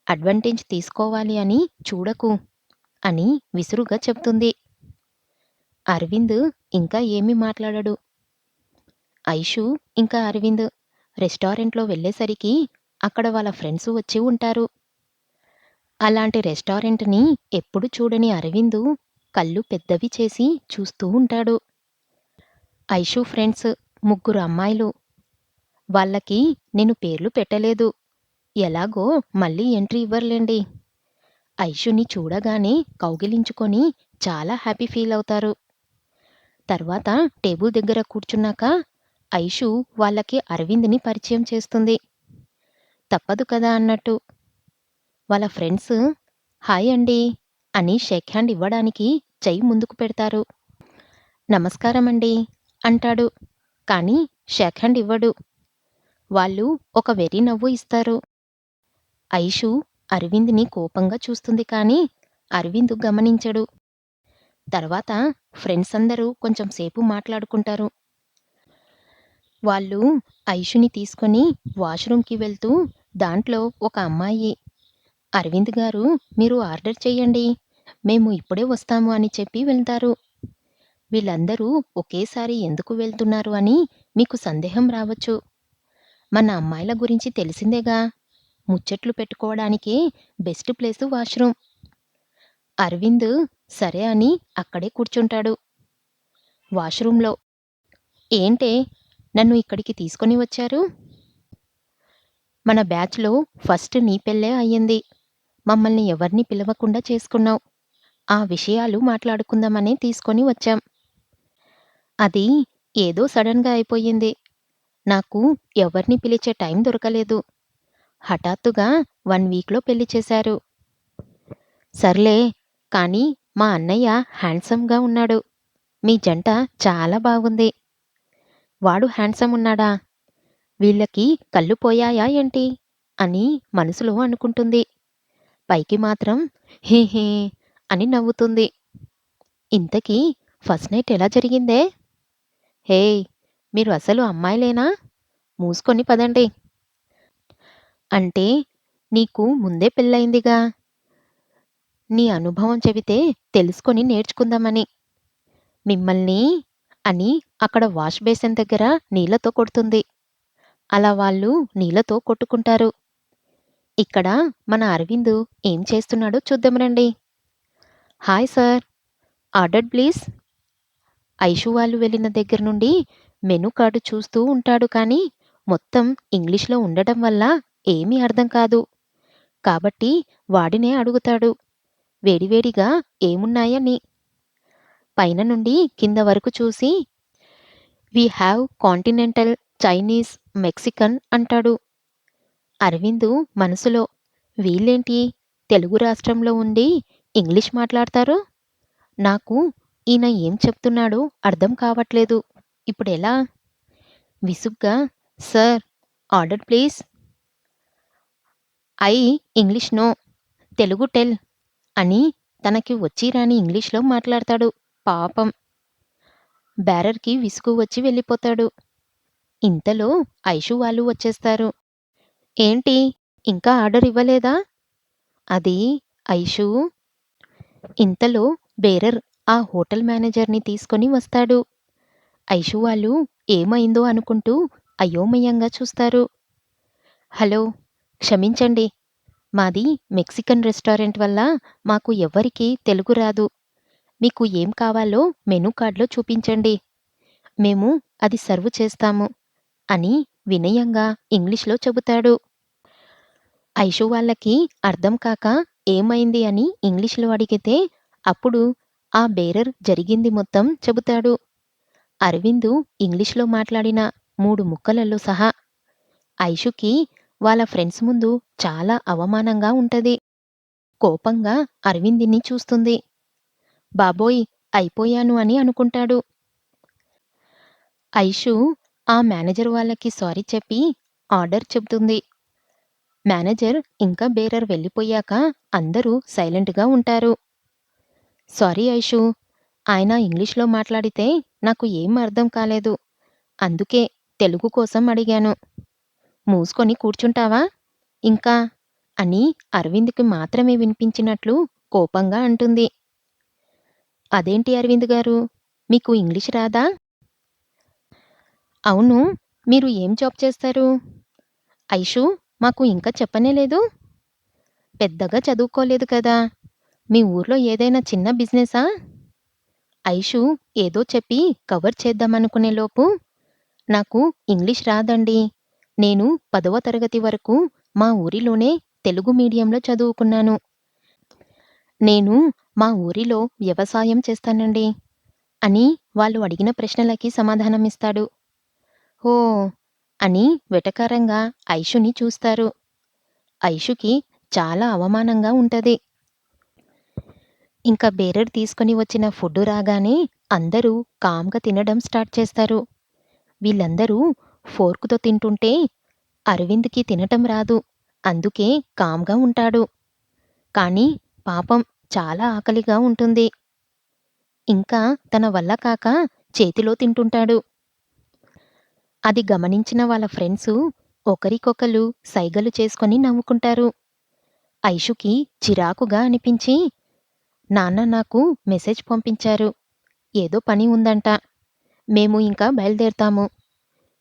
అడ్వాంటేజ్ తీసుకోవాలి అని చూడకు అని విసురుగా చెప్తుంది. అరవింద్ ఇంకా ఏమీ మాట్లాడడు. ఐషు ఇంకా అరవింద్ రెస్టారెంట్‌లో వెళ్ళేసరికి అక్కడ వాళ్ళ ఫ్రెండ్స్ వచ్చి ఉంటారు. అలాంటి రెస్టారెంట్‌ని ఎప్పుడు చూడని అరవింద్ కళ్ళు పెద్దవి చేసి చూస్తూ ఉంటాడు. ఐషు ఫ్రెండ్స్ ముగ్గురు అమ్మాయిలు. వాళ్ళకి నేను పేర్లు పెట్టలేదు. ఎలాగో మళ్ళీ ఎంట్రీ ఇవ్వర్లేండి. ఐషుని చూడగానే కౌగిలించుకొని చాలా హ్యాపీ ఫీల్ అవుతారు. తర్వాత టేబుల్ దగ్గర కూర్చున్నాక ఐషు వాళ్ళకి అరవింద్‌ని పరిచయం చేస్తుంది. తప్పదు కదా అన్నట్టు. వాళ్ళ ఫ్రెండ్స్ హాయ్ అండి అని షేక్ హ్యాండ్ ఇవ్వడానికి చెయ్యి ముందుకు పెడతారు. నమస్కారమండి అంటాడు. కానీ షేక్ హ్యాండ్ ఇవ్వడు. వాళ్ళు ఒక వెర్రి నవ్వు ఇస్తారు. ఐషు అరవింద్‌ని కోపంగా చూస్తుంది కానీ అరవింద్ గమనించడు. తర్వాత ఫ్రెండ్స్ అందరూ కొంచెం సేపు మాట్లాడుకుంటారు. వాళ్ళు ఐషుని తీసుకొని వాష్‌రూమ్‌కి వెళ్తూ దాంట్లో ఒక అమ్మాయి అరవింద్ గారు మీరు ఆర్డర్ చెయ్యండి. మేము ఇప్పుడే వస్తాము అని చెప్పి వెళ్తారు. వీళ్ళందరూ ఒకేసారి ఎందుకు వెళ్తున్నారు అని మీకు సందేహం రావచ్చు. మన అమ్మాయిల గురించి తెలిసిందేగా. ముచ్చట్లు పెట్టుకోవడానికే బెస్ట్ ప్లేసు వాష్‌రూమ్. అరవింద్ సరే అని అక్కడే కూర్చుంటాడు. వాష్‌రూమ్‌లో ఏంటే నన్ను ఇక్కడికి తీసుకొని వచ్చారు? మన బ్యాచ్‌లో ఫస్ట్ నీ పెళ్ళే అయ్యింది. మమ్మల్ని ఎవరిని పిలవకుండా చేసుకున్నావు. ఆ విషయాలు మాట్లాడుకుందామనే తీసుకొని వచ్చాం. అది ఏదో సడన్‌గా అయిపోయింది. నాకు ఎవరిని పిలిచే టైం దొరకలేదు. హఠాత్తుగా 1 వీక్‌లో పెళ్లి చేశారు. సర్లే, కానీ మా అన్నయ్య హ్యాండ్సమ్‌గా ఉన్నాడు. మీ జంట చాలా బాగుంది. వాడు హ్యాండ్సమ్ ఉన్నాడా? వీళ్ళకి కళ్ళు పోయాయా ఏంటి? అని మనసులో అనుకుంటుంది. పైకి మాత్రం హీ హీ అని నవ్వుతుంది. ఇంతకీ ఫస్ట్ నైట్ ఎలా జరిగిందే? హేయ్! మీరు అసలు అమ్మాయిలేనా? మూసుకొని పదండి. అంటే నీకు ముందే పెళ్ళయిందిగా. నీ అనుభవం చెబితే తెలుసుకొని నేర్చుకుందామని. మిమ్మల్ని అని అక్కడ వాష్ బేసిన్ దగ్గర నీళ్లతో కొడుతుంది. అలా వాళ్ళు నీళ్లతో కొట్టుకుంటారు. ఇక్కడ మన అరవింద్ ఏం చేస్తున్నాడో చూద్దాం రండి. Hi sir! Order please. Aishu వాళ్ళు వెళ్ళిన దగ్గర నుండి మెనూ కార్డు చూస్తూ ఉంటాడు కానీ మొత్తం ఇంగ్లీష్‌లో ఉండటం వల్ల ఏమీ అర్థం కాదు. కాబట్టి వాడినే అడుగుతాడు. వేడివేడిగా ఏమున్నాయని. పైన నుండి కింద వరకు చూసి we have continental, Chinese, Mexican అంటాడు. అరవింద్ మనసులో వీళ్ళేంటి తెలుగు రాష్ట్రంలో ఉండి ఇంగ్లీష్ మాట్లాడతారు? నాకు ఈయన ఏం చెప్తున్నాడో అర్థం కావట్లేదు. ఇప్పుడెలా? విసుగ్గా sir order please. I English no, Telugu tell అని తనకి వచ్చిరాని ఇంగ్లీష్‌లో మాట్లాడతాడు. పాపం. బేరర్‌కి విసుగు వచ్చి వెళ్ళిపోతాడు. ఇంతలో ఐషు వాళ్ళు వచ్చేస్తారు. ఏంటి ఇంకా ఆర్డర్ ఇవ్వలేదా? అది ఐషూ. ఇంతలో బేరర్ ఆ హోటల్ మేనేజర్‌ని తీసుకొని వస్తాడు. ఐషు వాళ్ళు ఏమైందో అనుకుంటూ అయోమయంగా చూస్తారు. హలో! క్షమించండి. మాది మెక్సికన్ రెస్టారెంట్ వల్ల మాకు ఎవ్వరికీ తెలుగు రాదు. మీకు ఏం కావాలో మెనూ కార్డ్‌లో చూపించండి. మేము అది సర్వ్ చేస్తాము అని వినయంగా ఇంగ్లీష్‌లో చెబుతాడు. ఐషు వాళ్ళకి అర్థం కాక ఏమైంది అని ఇంగ్లీష్‌లో అడిగితే అప్పుడు ఆ బేరర్ జరిగింది మొత్తం చెబుతాడు. అరవింద్ ఇంగ్లీష్‌లో మాట్లాడిన 3 ముక్కలలో సహా. ఐషుకి వాళ్ళ ఫ్రెండ్స్ ముందు చాలా అవమానంగా ఉంటది. కోపంగా అరవింద్‌ని చూస్తుంది. బాబోయ్! అయిపోయాను అని అనుకుంటాడు. ఐషు ఆ మేనేజర్ వాళ్ళకి సారీ చెప్పి ఆర్డర్ చెబుతుంది. మేనేజర్ ఇంకా బేరర్ వెళ్ళిపోయాక అందరూ సైలెంట్‌గా ఉంటారు. సారీ ఐషు. ఆయన ఇంగ్లీష్‌లో మాట్లాడితే నాకు ఏం అర్థం కాలేదు. అందుకే తెలుగు కోసం అడిగాను. మూసుకొని కూర్చుంటావా? ఇంకా అని అరవింద్‌కి మాత్రమే వినిపించినట్లు కోపంగా అంటుంది. అదేంటి అరవింద్ గారు? మీకు ఇంగ్లీష్ రాదా? అవును. మీరు ఏం జాబ్ చేస్తారు? ఐషు మాకు ఇంకా చెప్పనే లేదు. పెద్దగా చదువుకోలేదు కదా! మీ ఊర్లో ఏదైనా చిన్న బిజినెసా? ఐషు ఏదో చెప్పి కవర్ చేద్దామనుకునేలోపు నాకు ఇంగ్లీష్ రాదండి. నేను 10వ తరగతి వరకు మా ఊరిలోనే తెలుగు మీడియంలో చదువుకున్నాను. నేను మా ఊరిలో వ్యవసాయం చేస్తానండి అని వాళ్ళు అడిగిన ప్రశ్నలకి సమాధానమిస్తాడు. ఓహ్! అని వెటకారంగా ఐషుని చూస్తారు. ఐషుకి చాలా అవమానంగా ఉంటది. ఇంక బేరర్ తీసుకొని వచ్చిన ఫుడ్డు రాగానే అందరూ కామ్‌గా తినడం స్టార్ట్ చేస్తారు. వీళ్ళందరూ ఫోర్క్‌తో తింటుంటే అరవింద్‌కి తినటం రాదు. అందుకే కామ్‌గా ఉంటాడు. కానీ పాపం చాలా ఆకలిగా ఉంటుంది. ఇంకా తన వల్ల కాక చేతిలో తింటుంటాడు. అది గమనించిన వాళ్ళ ఫ్రెండ్సు ఒకరికొకళ్ళు సైగలు చేసుకొని నవ్వుకుంటారు. ఐషుకి చిరాకుగా అనిపించి, నాన్న నాకు మెసేజ్ పంపించారు. ఏదో పని ఉందంట. మేము ఇంకా బయలుదేరతాము.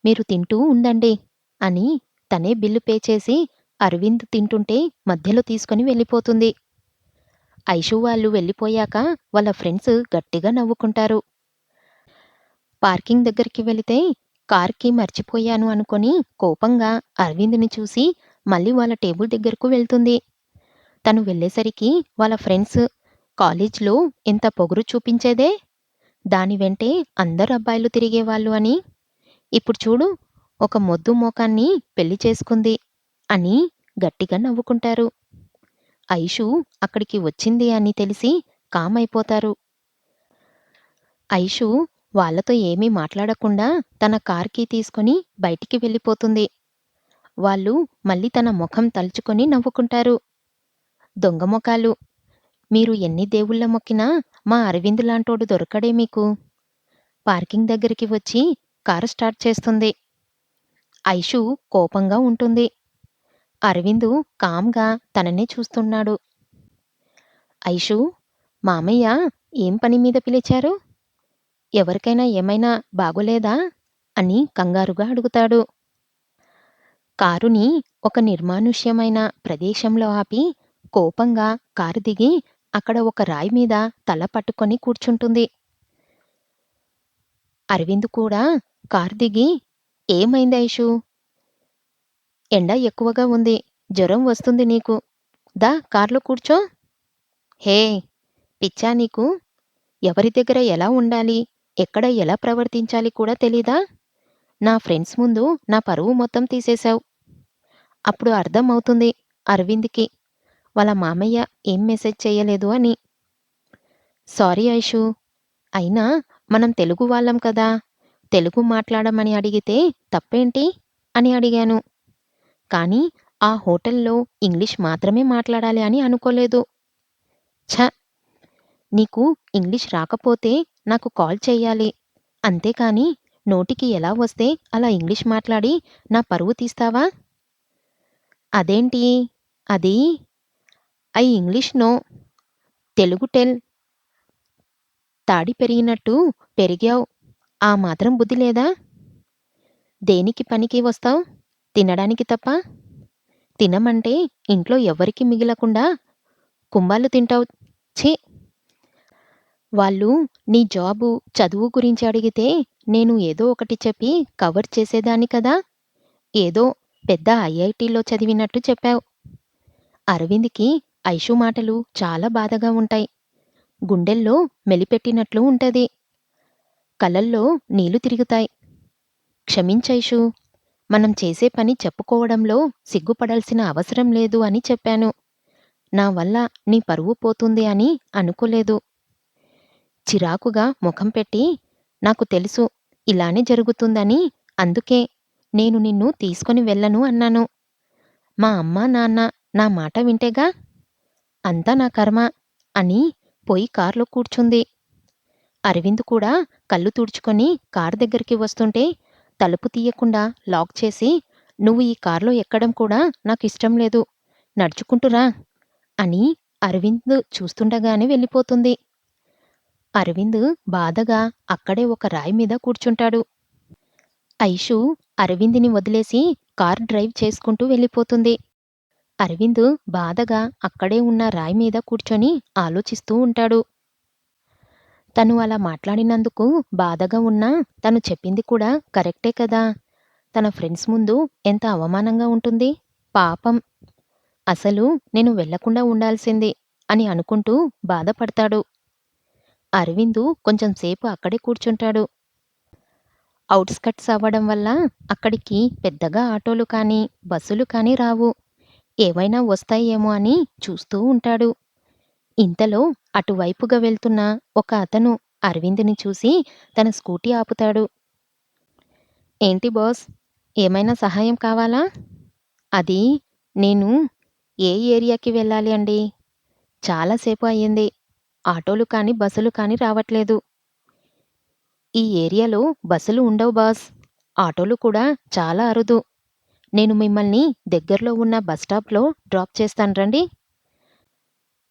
మీరు తింటూ ఉండండి అని తనే బిల్లు పే చేసి అరవింద్ తింటుంటే మధ్యలో తీసుకొని వెళ్ళిపోతుంది. ఐషు వాళ్ళు వెళ్ళిపోయాక వాళ్ళ ఫ్రెండ్స్ గట్టిగా నవ్వుకుంటారు. పార్కింగ్ దగ్గరికి వెళితే కార్‌కి మర్చిపోయాను అనుకొని కోపంగా అరవింద్‌ని చూసి మళ్ళీ వాళ్ళ టేబుల్ దగ్గరకు వెళ్తుంది. తను వెళ్ళేసరికి వాళ్ళ ఫ్రెండ్స్ కాలేజ్‌లో ఎంత పొగరు చూపించేదే! దాని వెంటే అందరు అబ్బాయిలు తిరిగేవాళ్ళు అని. ఇప్పుడు చూడు ఒక మొద్దు మోకాన్ని పెళ్లి చేసుకుంది అని గట్టిగా నవ్వుకుంటారు. ఐషు అక్కడికి వచ్చింది అని తెలిసి కామైపోతారు. ఐషు వాళ్ళతో ఏమీ మాట్లాడకుండా తన కార్ కీ తీసుకొని బయటికి వెళ్ళిపోతుంది. వాళ్ళు మళ్ళీ తన మొఖం తలుచుకొని నవ్వుకుంటారు. దొంగ మొఖాలు! మీరు ఎన్ని దేవుళ్ళ మొక్కినా మా అరవింద్ లాంటోడు దొరకడే మీకు. పార్కింగ్ దగ్గరికి వచ్చి కారు స్టార్ట్ చేస్తుంది. ఐషు కోపంగా ఉంటుంది. అరవిందు కామ్‌గా తననే చూస్తున్నాడు. ఐషూ, మామయ్య ఏం పని మీద పిలిచారు? ఎవరికైనా ఏమైనా బాగోలేదా? అని కంగారుగా అడుగుతాడు. కారుని ఒక నిర్మానుష్యమైన ప్రదేశంలో ఆపి కోపంగా కారు దిగి అక్కడ ఒక రాయి మీద తల పట్టుకొని కూర్చుంటుంది. అరవింద్ కూడా కారు దిగి ఏమైంది ఐషూ? ఎండ ఎక్కువగా ఉంది. జ్వరం వస్తుంది నీకు. దా కార్లో కూర్చో. హే! పిచ్చా నీకు? ఎవరి దగ్గర ఎలా ఉండాలి, ఎక్కడ ఎలా ప్రవర్తించాలి కూడా తెలీదా? నా ఫ్రెండ్స్ ముందు నా పరువు మొత్తం తీసేశావు. అప్పుడు అర్థం అవుతుంది అరవింద్‌కి వాళ్ళ మామయ్య ఏం మెసేజ్ చెయ్యలేదు అని. సారీ ఐషూ. అయినా మనం తెలుగు వాళ్ళం కదా! తెలుగు మాట్లాడమని అడిగితే తప్పేంటి? అని అడిగాను. కానీ ఆ హోటల్‌లో ఇంగ్లీష్ మాత్రమే మాట్లాడాలి అని అనుకోలేదు. ఛ! నీకు ఇంగ్లీష్ రాకపోతే నాకు కాల్ చెయ్యాలి. అంతేకాని నోటికి ఎలా వస్తే అలా ఇంగ్లీష్ మాట్లాడి నా పరువు తీస్తావా? అదేంటి? అది I English no. Telugu tell. తాడి పెరిగినట్టు పెరిగావు. ఆ మాత్రం బుద్ధి లేదా? దేనికి పనికి వస్తావు? తినడానికి తప్ప? తినమంటే ఇంట్లో ఎవ్వరికీ మిగలకుండా కుంభాలు తింటావు. ఛీ! వాళ్ళు నీ జాబు, చదువు గురించి అడిగితే నేను ఏదో ఒకటి చెప్పి కవర్ చేసేదాన్ని కదా! ఏదో పెద్ద ఐఐటీలో చదివినట్టు చెప్పావు. అరవింద్‌కి ఐషు మాటలు చాలా బాధగా ఉంటాయి. గుండెల్లో మెలిపెట్టినట్లు ఉంటది. కళ్ళల్లో నీళ్లు తిరుగుతాయి. క్షమించైషు. మనం చేసే పని చెప్పుకోవడంలో సిగ్గుపడాల్సిన అవసరం లేదు అని చెప్పాను. నా వల్ల నీ పరువు పోతుంది అని అనుకోలేదు. చిరాకుగా ముఖం పెట్టి, నాకు తెలుసు ఇలానే జరుగుతుందని, అందుకే నేను నిన్ను తీసుకొని వెళ్ళను అన్నాను. మా అమ్మా, నాన్న నా మాట వింటేగా. అంతా నా కర్మ అని పోయి కార్లో కూర్చుంది. అరవింద్ కూడా కళ్ళు తుడుచుకొని కారు దగ్గరికి వస్తుంటే తలుపు తీయకుండా లాక్ చేసి, నువ్వు ఈ కార్లో ఎక్కడం కూడా నాకిష్టం లేదు. నడుచుకుంటూ రా అని అరవింద్ చూస్తుండగానే వెళ్ళిపోతుంది. అరవింద్ బాధగా అక్కడే ఒక రాయి మీద కూర్చుంటాడు. ఐషు అరవింద్‌ని వదిలేసి కార్ డ్రైవ్ చేసుకుంటూ వెళ్ళిపోతుంది. అరవింద్ బాధగా అక్కడే ఉన్న రాయి మీద కూర్చొని ఆలోచిస్తూ ఉంటాడు. తను అలా మాట్లాడినందుకు బాధగా ఉన్నా తను చెప్పింది కూడా కరెక్టే కదా! తన ఫ్రెండ్స్ ముందు ఎంత అవమానంగా ఉంటుంది. పాపం! అసలు నేను వెళ్ళకుండా ఉండాల్సింది అని అనుకుంటూ బాధపడతాడు. అరవింద్ కొంచెం సేపు అక్కడే కూర్చుంటాడు. ఔట్‌స్కట్స్ అవ్వడం వల్ల అక్కడికి పెద్దగా ఆటోలు కానీ, బస్సులు కానీ రావు. ఏవైనా వస్తాయేమో అని చూస్తూ ఉంటాడు. ఇంతలో అటువైపుగా వెళ్తున్న ఒక అతను అరవింద్‌ని చూసి తన స్కూటీ ఆపుతాడు. ఏంటి బాస్! ఏమైనా సహాయం కావాలా? అది నేను ఏ ఏరియాకి వెళ్ళాలి అండి? చాలా సేపు అయ్యింది. ఆటోలు కానీ, బస్సులు కానీ రావట్లేదు. ఈ ఏరియాలో బస్సులు ఉండవు బాస్. ఆటోలు కూడా చాలా అరుదు. నేను మిమ్మల్ని దగ్గరలో ఉన్న బస్ స్టాప్‌లో డ్రాప్ చేస్తాను రండి.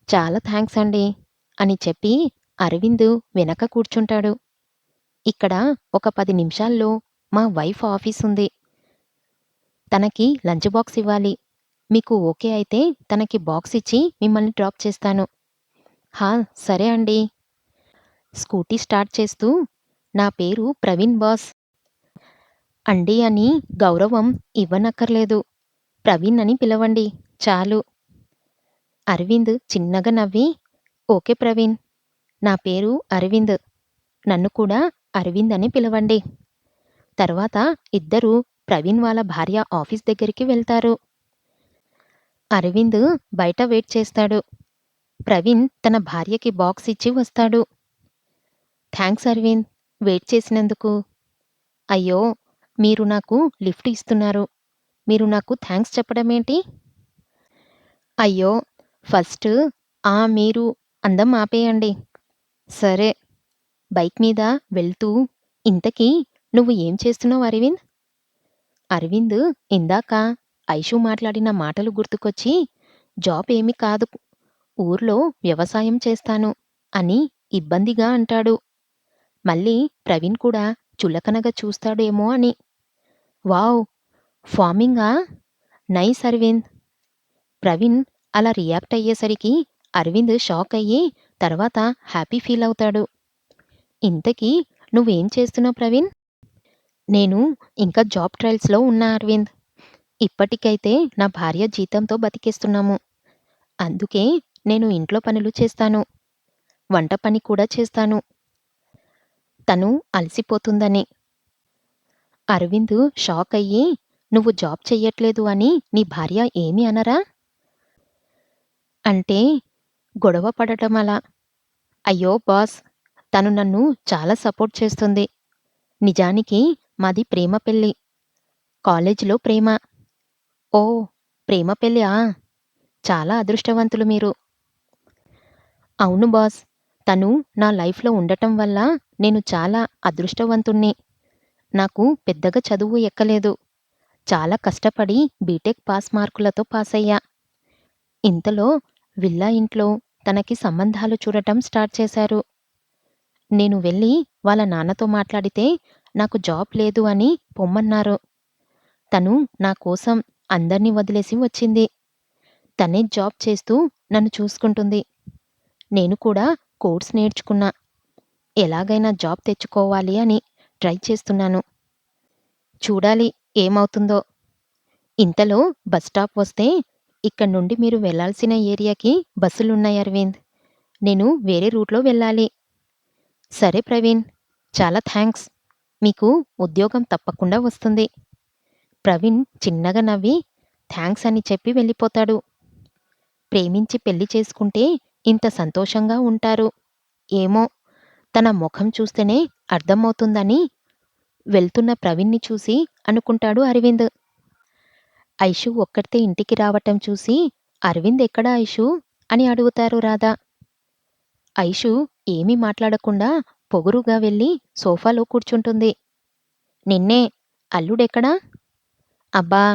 చాలా థాంక్స్ అండి అని చెప్పి అరవింద్ వెనక కూర్చుంటాడు. ఇక్కడ ఒక 10 నిమిషాల్లో మా వైఫ్ ఆఫీసుంది. తనకి లంచ్ బాక్స్ ఇవ్వాలి. మీకు ఓకే అయితే తనకి బాక్స్ ఇచ్చి మిమ్మల్ని డ్రాప్ చేస్తాను. హా! సరే అండి. స్కూటీ స్టార్ట్ చేస్తూ నా పేరు ప్రవీణ్ బాస్. అండి అని గౌరవం ఇవ్వనక్కర్లేదు. ప్రవీణ్ అని పిలవండి చాలు. అరవింద్ చిన్నగా నవ్వి, ఓకే ప్రవీణ్. నా పేరు అరవింద్. నన్ను కూడా అరవింద్ అని పిలవండి. తర్వాత ఇద్దరూ ప్రవీణ్ వాళ్ళ భార్య ఆఫీస్ దగ్గరికి వెళ్తారు. అరవింద్ బయట వెయిట్ చేస్తాడు. ప్రవీణ్ తన భార్యకి బాక్స్ ఇచ్చి వస్తాడు. థాంక్స్ అరవింద్, వెయిట్ చేసినందుకు. అయ్యో! మీరు నాకు లిఫ్ట్ ఇస్తున్నారు. మీరు నాకు థాంక్స్ చెప్పడమేంటి? అయ్యో! ఫస్ట్ మీరు అందం ఆపేయండి. సరే. బైక్ మీద వెళ్తూ ఇంతకీ నువ్వు ఏం చేస్తున్నావు అరవింద్? అరవింద్ ఇందాక ఐషు మాట్లాడిన మాటలు గుర్తుకొచ్చి జాబ్ ఏమీ కాదు. ఊర్లో వ్యవసాయం చేస్తాను అని ఇబ్బందిగా అంటాడు. మళ్ళీ ప్రవీణ్ కూడా చులకనగా చూస్తాడేమో అని. వావ్! ఫార్మింగా? నైస్ అరవింద్. ప్రవీణ్ అలా రియాక్ట్ అయ్యేసరికి అరవింద్ షాక్ అయ్యి తర్వాత హ్యాపీ ఫీల్ అవుతాడు. ఇంతకీ నువ్వేం చేస్తున్నావు ప్రవీణ్? నేను ఇంకా జాబ్ ట్రయల్స్‌లో ఉన్నా అరవింద్. ఇప్పటికైతే నా భార్య జీతంతో బతికేస్తున్నాము. అందుకే నేను ఇంట్లో పనులు చేస్తాను. వంట పని కూడా చేస్తాను. తను అలసిపోతుందని. అరవింద్ షాక్ అయ్యి, నువ్వు జాబ్ చెయ్యట్లేదు అని నీ భార్య ఏమీ అనరా? అంటే గొడవ పడటం అలా. అయ్యో బాస్! తను నన్ను చాలా సపోర్ట్ చేస్తుంది. నిజానికి మాది ప్రేమ పెళ్లి. కాలేజీలో ప్రేమ. ఓహ్! ప్రేమ పెళ్ళా? చాలా అదృష్టవంతులు మీరు. అవును బాస్. తను నా లైఫ్‌లో ఉండటం వల్ల నేను చాలా అదృష్టవంతుణ్ణి. నాకు పెద్దగా చదువు ఎక్కలేదు. చాలా కష్టపడి బీటెక్ పాస్ మార్కులతో పాసయ్యా. ఇంతలో విల్లా ఇంట్లో తనకి సంబంధాలు చూడటం స్టార్ట్ చేశారు. నేను వెళ్ళి వాళ్ళ నాన్నతో మాట్లాడితే నాకు జాబ్ లేదు అని పొమ్మన్నారు. తను నా కోసం అందర్నీ వదిలేసి వచ్చింది. తనే జాబ్ చేస్తూ నన్ను చూసుకుంటుంది. నేను కూడా కోర్స్ నేర్చుకున్నా. ఎలాగైనా జాబ్ తెచ్చుకోవాలి అని ట్రై చేస్తున్నాను. చూడాలి ఏమవుతుందో. ఇంతలో బస్ స్టాప్ వస్తే, ఇక్కడి నుండి మీరు వెళ్ళాల్సిన ఏరియాకి బస్సులున్నాయి అరవింద్. నేను వేరే రూట్‌లో వెళ్ళాలి. సరే ప్రవీణ్. చాలా థాంక్స్. మీకు ఉద్యోగం తప్పకుండా వస్తుంది. ప్రవీణ్ చిన్నగా నవ్వి థాంక్స్ అని చెప్పి వెళ్ళిపోతాడు. ప్రేమించి పెళ్లి చేసుకుంటే ఇంత సంతోషంగా ఉంటారు. ఏమో తన మొఖం చూస్తేనే అర్థమవుతుందని వెళ్తున్న ప్రవీణ్‌ని చూసి అనుకుంటాడు అరవింద్. ఐషు ఒక్కర్తే ఇంటికి రావటం చూసి అరవింద్ ఎక్కడా ఐషు అని అడుగుతారు రాధ. ఐషు ఏమీ మాట్లాడకుండా పొగరుగా వెళ్ళి సోఫాలో కూర్చుంటుంది. నిన్నే, అల్లుడెక్కడా? అబ్బా!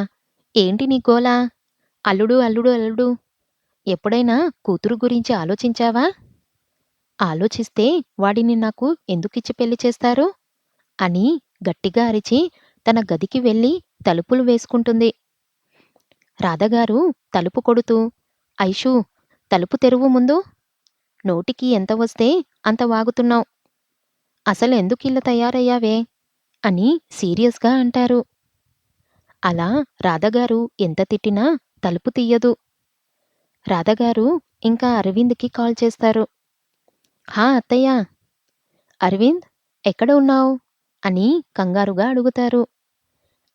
ఏంటి నీ గోల? అల్లుడు అల్లుడు అల్లుడు. ఎప్పుడైనా కూతురు గురించి ఆలోచించావా? ఆలోచిస్తే వాడిని నాకు ఎందుకిచ్చి పెళ్లి చేస్తారు? అని గట్టిగా అరిచి తన గదికి వెళ్ళి తలుపులు వేసుకుంటుంది. రాధగారు తలుపు కొడుతూ, ఐషూ! తలుపు తెరువు ముందు. నోటికి ఎంత వస్తే అంత వాగుతున్నావ్. అసలెందుకిలా తయారయ్యావే? అని సీరియస్‌గా అంటారు. అలా రాధగారు ఎంత తిట్టినా తలుపు తియ్యదు. రాధగారు ఇంకా అరవింద్‌కి కాల్ చేస్తారు. హా అత్తయ్య. అరవింద్ ఎక్కడ ఉన్నావ్? అని కంగారుగా అడుగుతారు.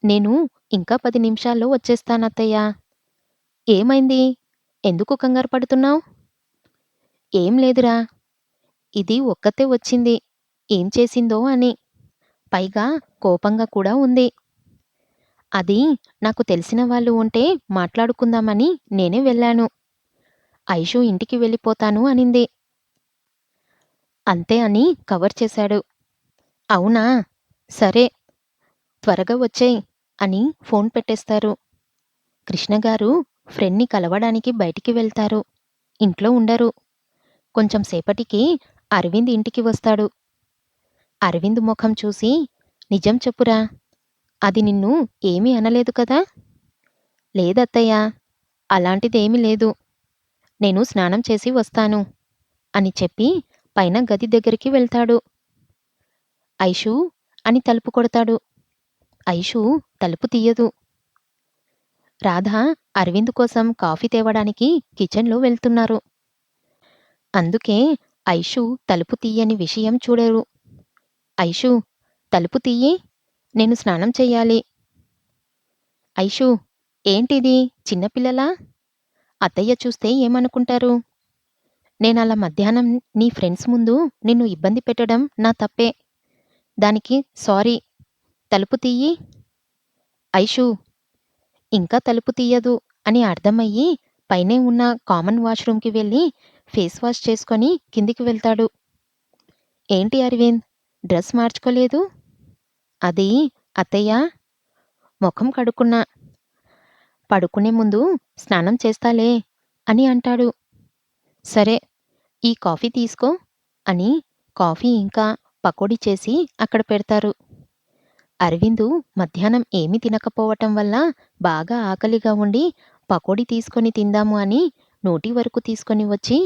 నేను ఇంకా 10 నిమిషాల్లో వచ్చేస్తానత్తయ్య. ఏమైంది? ఎందుకు కంగారు పడుతున్నావ్? ఏం లేదురా. ఇది ఒక్కతే వచ్చింది. ఏం చేసిందో అని. పైగా కోపంగా కూడా ఉంది. అది నాకు తెలిసిన వాళ్ళు ఉంటే మాట్లాడుకుందామని నేనే వెళ్ళాను. ఐషు ఇంటికి వెళ్ళిపోతాను అనింది. అంతే అని కవర్ చేశాడు. అవునా? సరే. త్వరగా వచ్చెయ్ అని ఫోన్ పెట్టేస్తారు. కృష్ణగారు ఫ్రెండ్‌ని కలవడానికి బయటికి వెళ్తారు. ఇంట్లో ఉండరు. కొంచెం సేపటికి అరవింద్ ఇంటికి వస్తాడు. అరవింద్ ముఖం చూసి, నిజం చెప్పురా. అది నిన్ను ఏమీ అనలేదు కదా? లేదత్తయ్య. అలాంటిదేమీ లేదు. నేను స్నానం చేసి వస్తాను అని చెప్పి పైన గది దగ్గరికి వెళ్తాడు. ఐషూ అని తలుపు కొడతాడు. ఐషూ తలుపు తీయదు. రాధ అరవింద్ కోసం కాఫీ తేవడానికి కిచెన్‌లో వెళ్తున్నారు. అందుకే ఐషూ తలుపు తీయని విషయం చూడరు. ఐషూ! తలుపు తియ్యి. నేను స్నానం చెయ్యాలి. ఐషూ! ఏంటిది చిన్నపిల్లలా? అత్తయ్య చూస్తే ఏమనుకుంటారు? నేనలా మధ్యాహ్నం నీ ఫ్రెండ్స్ ముందు నిన్ను ఇబ్బంది పెట్టడం నా తప్పే. దానికి సారీ. తలుపు తియ్యి. ఐషూ ఇంకా తలుపు తీయదు అని అర్థమయ్యి పైనే ఉన్న కామన్ వాష్‌రూమ్‌కి వెళ్ళి ఫేస్ వాష్ చేసుకొని కిందికి వెళ్తాడు. ఏంటి అరవింద్ డ్రెస్ మార్చుకోలేదు? అది అత్తయ్య మొఖం కడుక్కున్నా. పడుకునే ముందు స్నానం చేస్తాలే అని అంటాడు. సరే ఈ కాఫీ తీసుకో అని కాఫీ ఇంకా పకోడీ చేసి అక్కడ పెడతారు. అరవిందు మధ్యాహ్నం ఏమీ తినకపోవటం వల్ల బాగా ఆకలిగా ఉండి పకోడీ తీసుకొని తిందాము అని నోటి వరకు తీసుకొని వచ్చి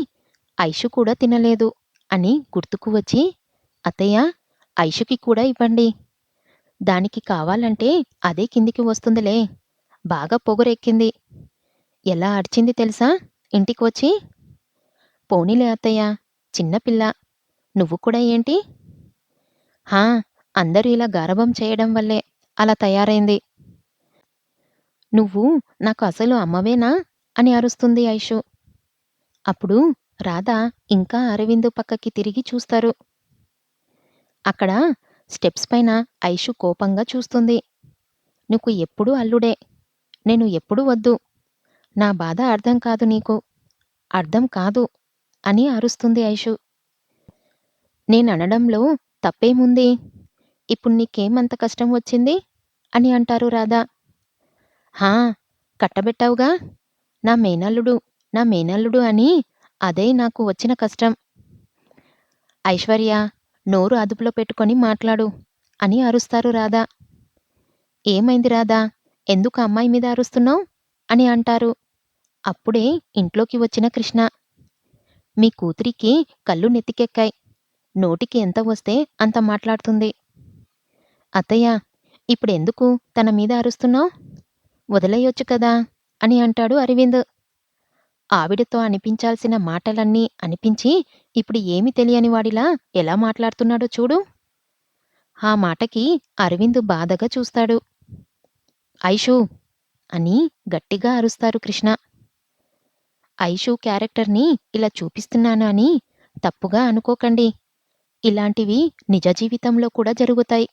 ఐషు కూడా తినలేదు అని గుర్తుకు వచ్చి అత్తయ్య ఐషుకి కూడా ఇవ్వండి. దానికి కావాలంటే అదే కిందికి వస్తుందిలే. బాగా పొగరెక్కింది. ఎలా అరిచింది తెలుసా ఇంటికి వచ్చి? పోనీలే అత్తయ్య చిన్నపిల్ల. నువ్వు కూడా ఏంటి? హా అందరూ ఇలా గారాబం చేయడం వల్లే అలా తయారైంది. నువ్వు నాకు అసలు అమ్మవేనా అని అరుస్తుంది ఐషు. అప్పుడు రాధ ఇంకా అరవిందు పక్కకి తిరిగి చూస్తారు. అక్కడ స్టెప్స్ పైన ఐషు కోపంగా చూస్తుంది. నీకు ఎప్పుడూ అల్లుడే. నేను ఎప్పుడూ వద్దు. నా బాధ అర్థం కాదు నీకు. అర్థం కాదు అని అరుస్తుంది ఐషు. నేననడంలో తప్పేముంది? ఇప్పుడు నీకేమంత కష్టం వచ్చింది? అని అంటారు రాధ. హా కట్టబెట్టావుగా. నా మేనల్లుడు, నా మేనల్లుడు అని అదే నాకు వచ్చిన కష్టం. ఐశ్వర్య నోరు అదుపులో పెట్టుకొని మాట్లాడు అని అరుస్తారు రాధ. ఏమైంది రాధా? ఎందుకు అమ్మాయి మీద అరుస్తున్నావు? అని అంటారు. అప్పుడే ఇంట్లోకి వచ్చిన కృష్ణ. మీ కూతురికి కళ్ళు నెత్తికెక్కాయి. నోటికి ఎంత వస్తే అంత మాట్లాడుతుంది. అత్తయ్య ఇప్పుడెందుకు తన మీద అరుస్తున్నావు? వదిలేయొచ్చు కదా అని అంటాడు అరవింద్. ఆవిడతో అనిపించాల్సిన మాటలన్నీ అనిపించి ఇప్పుడు ఏమీ తెలియని వాడిలా ఎలా మాట్లాడుతున్నాడో చూడు. ఆ మాటకి అరవింద్ బాధగా చూస్తాడు. ఐషూ అని గట్టిగా అరుస్తారు కృష్ణ. ఐషూ క్యారెక్టర్ని ఇలా చూపిస్తున్నాను అని తప్పుగా అనుకోకండి. ఇలాంటివి నిజ జీవితంలో కూడా జరుగుతాయి.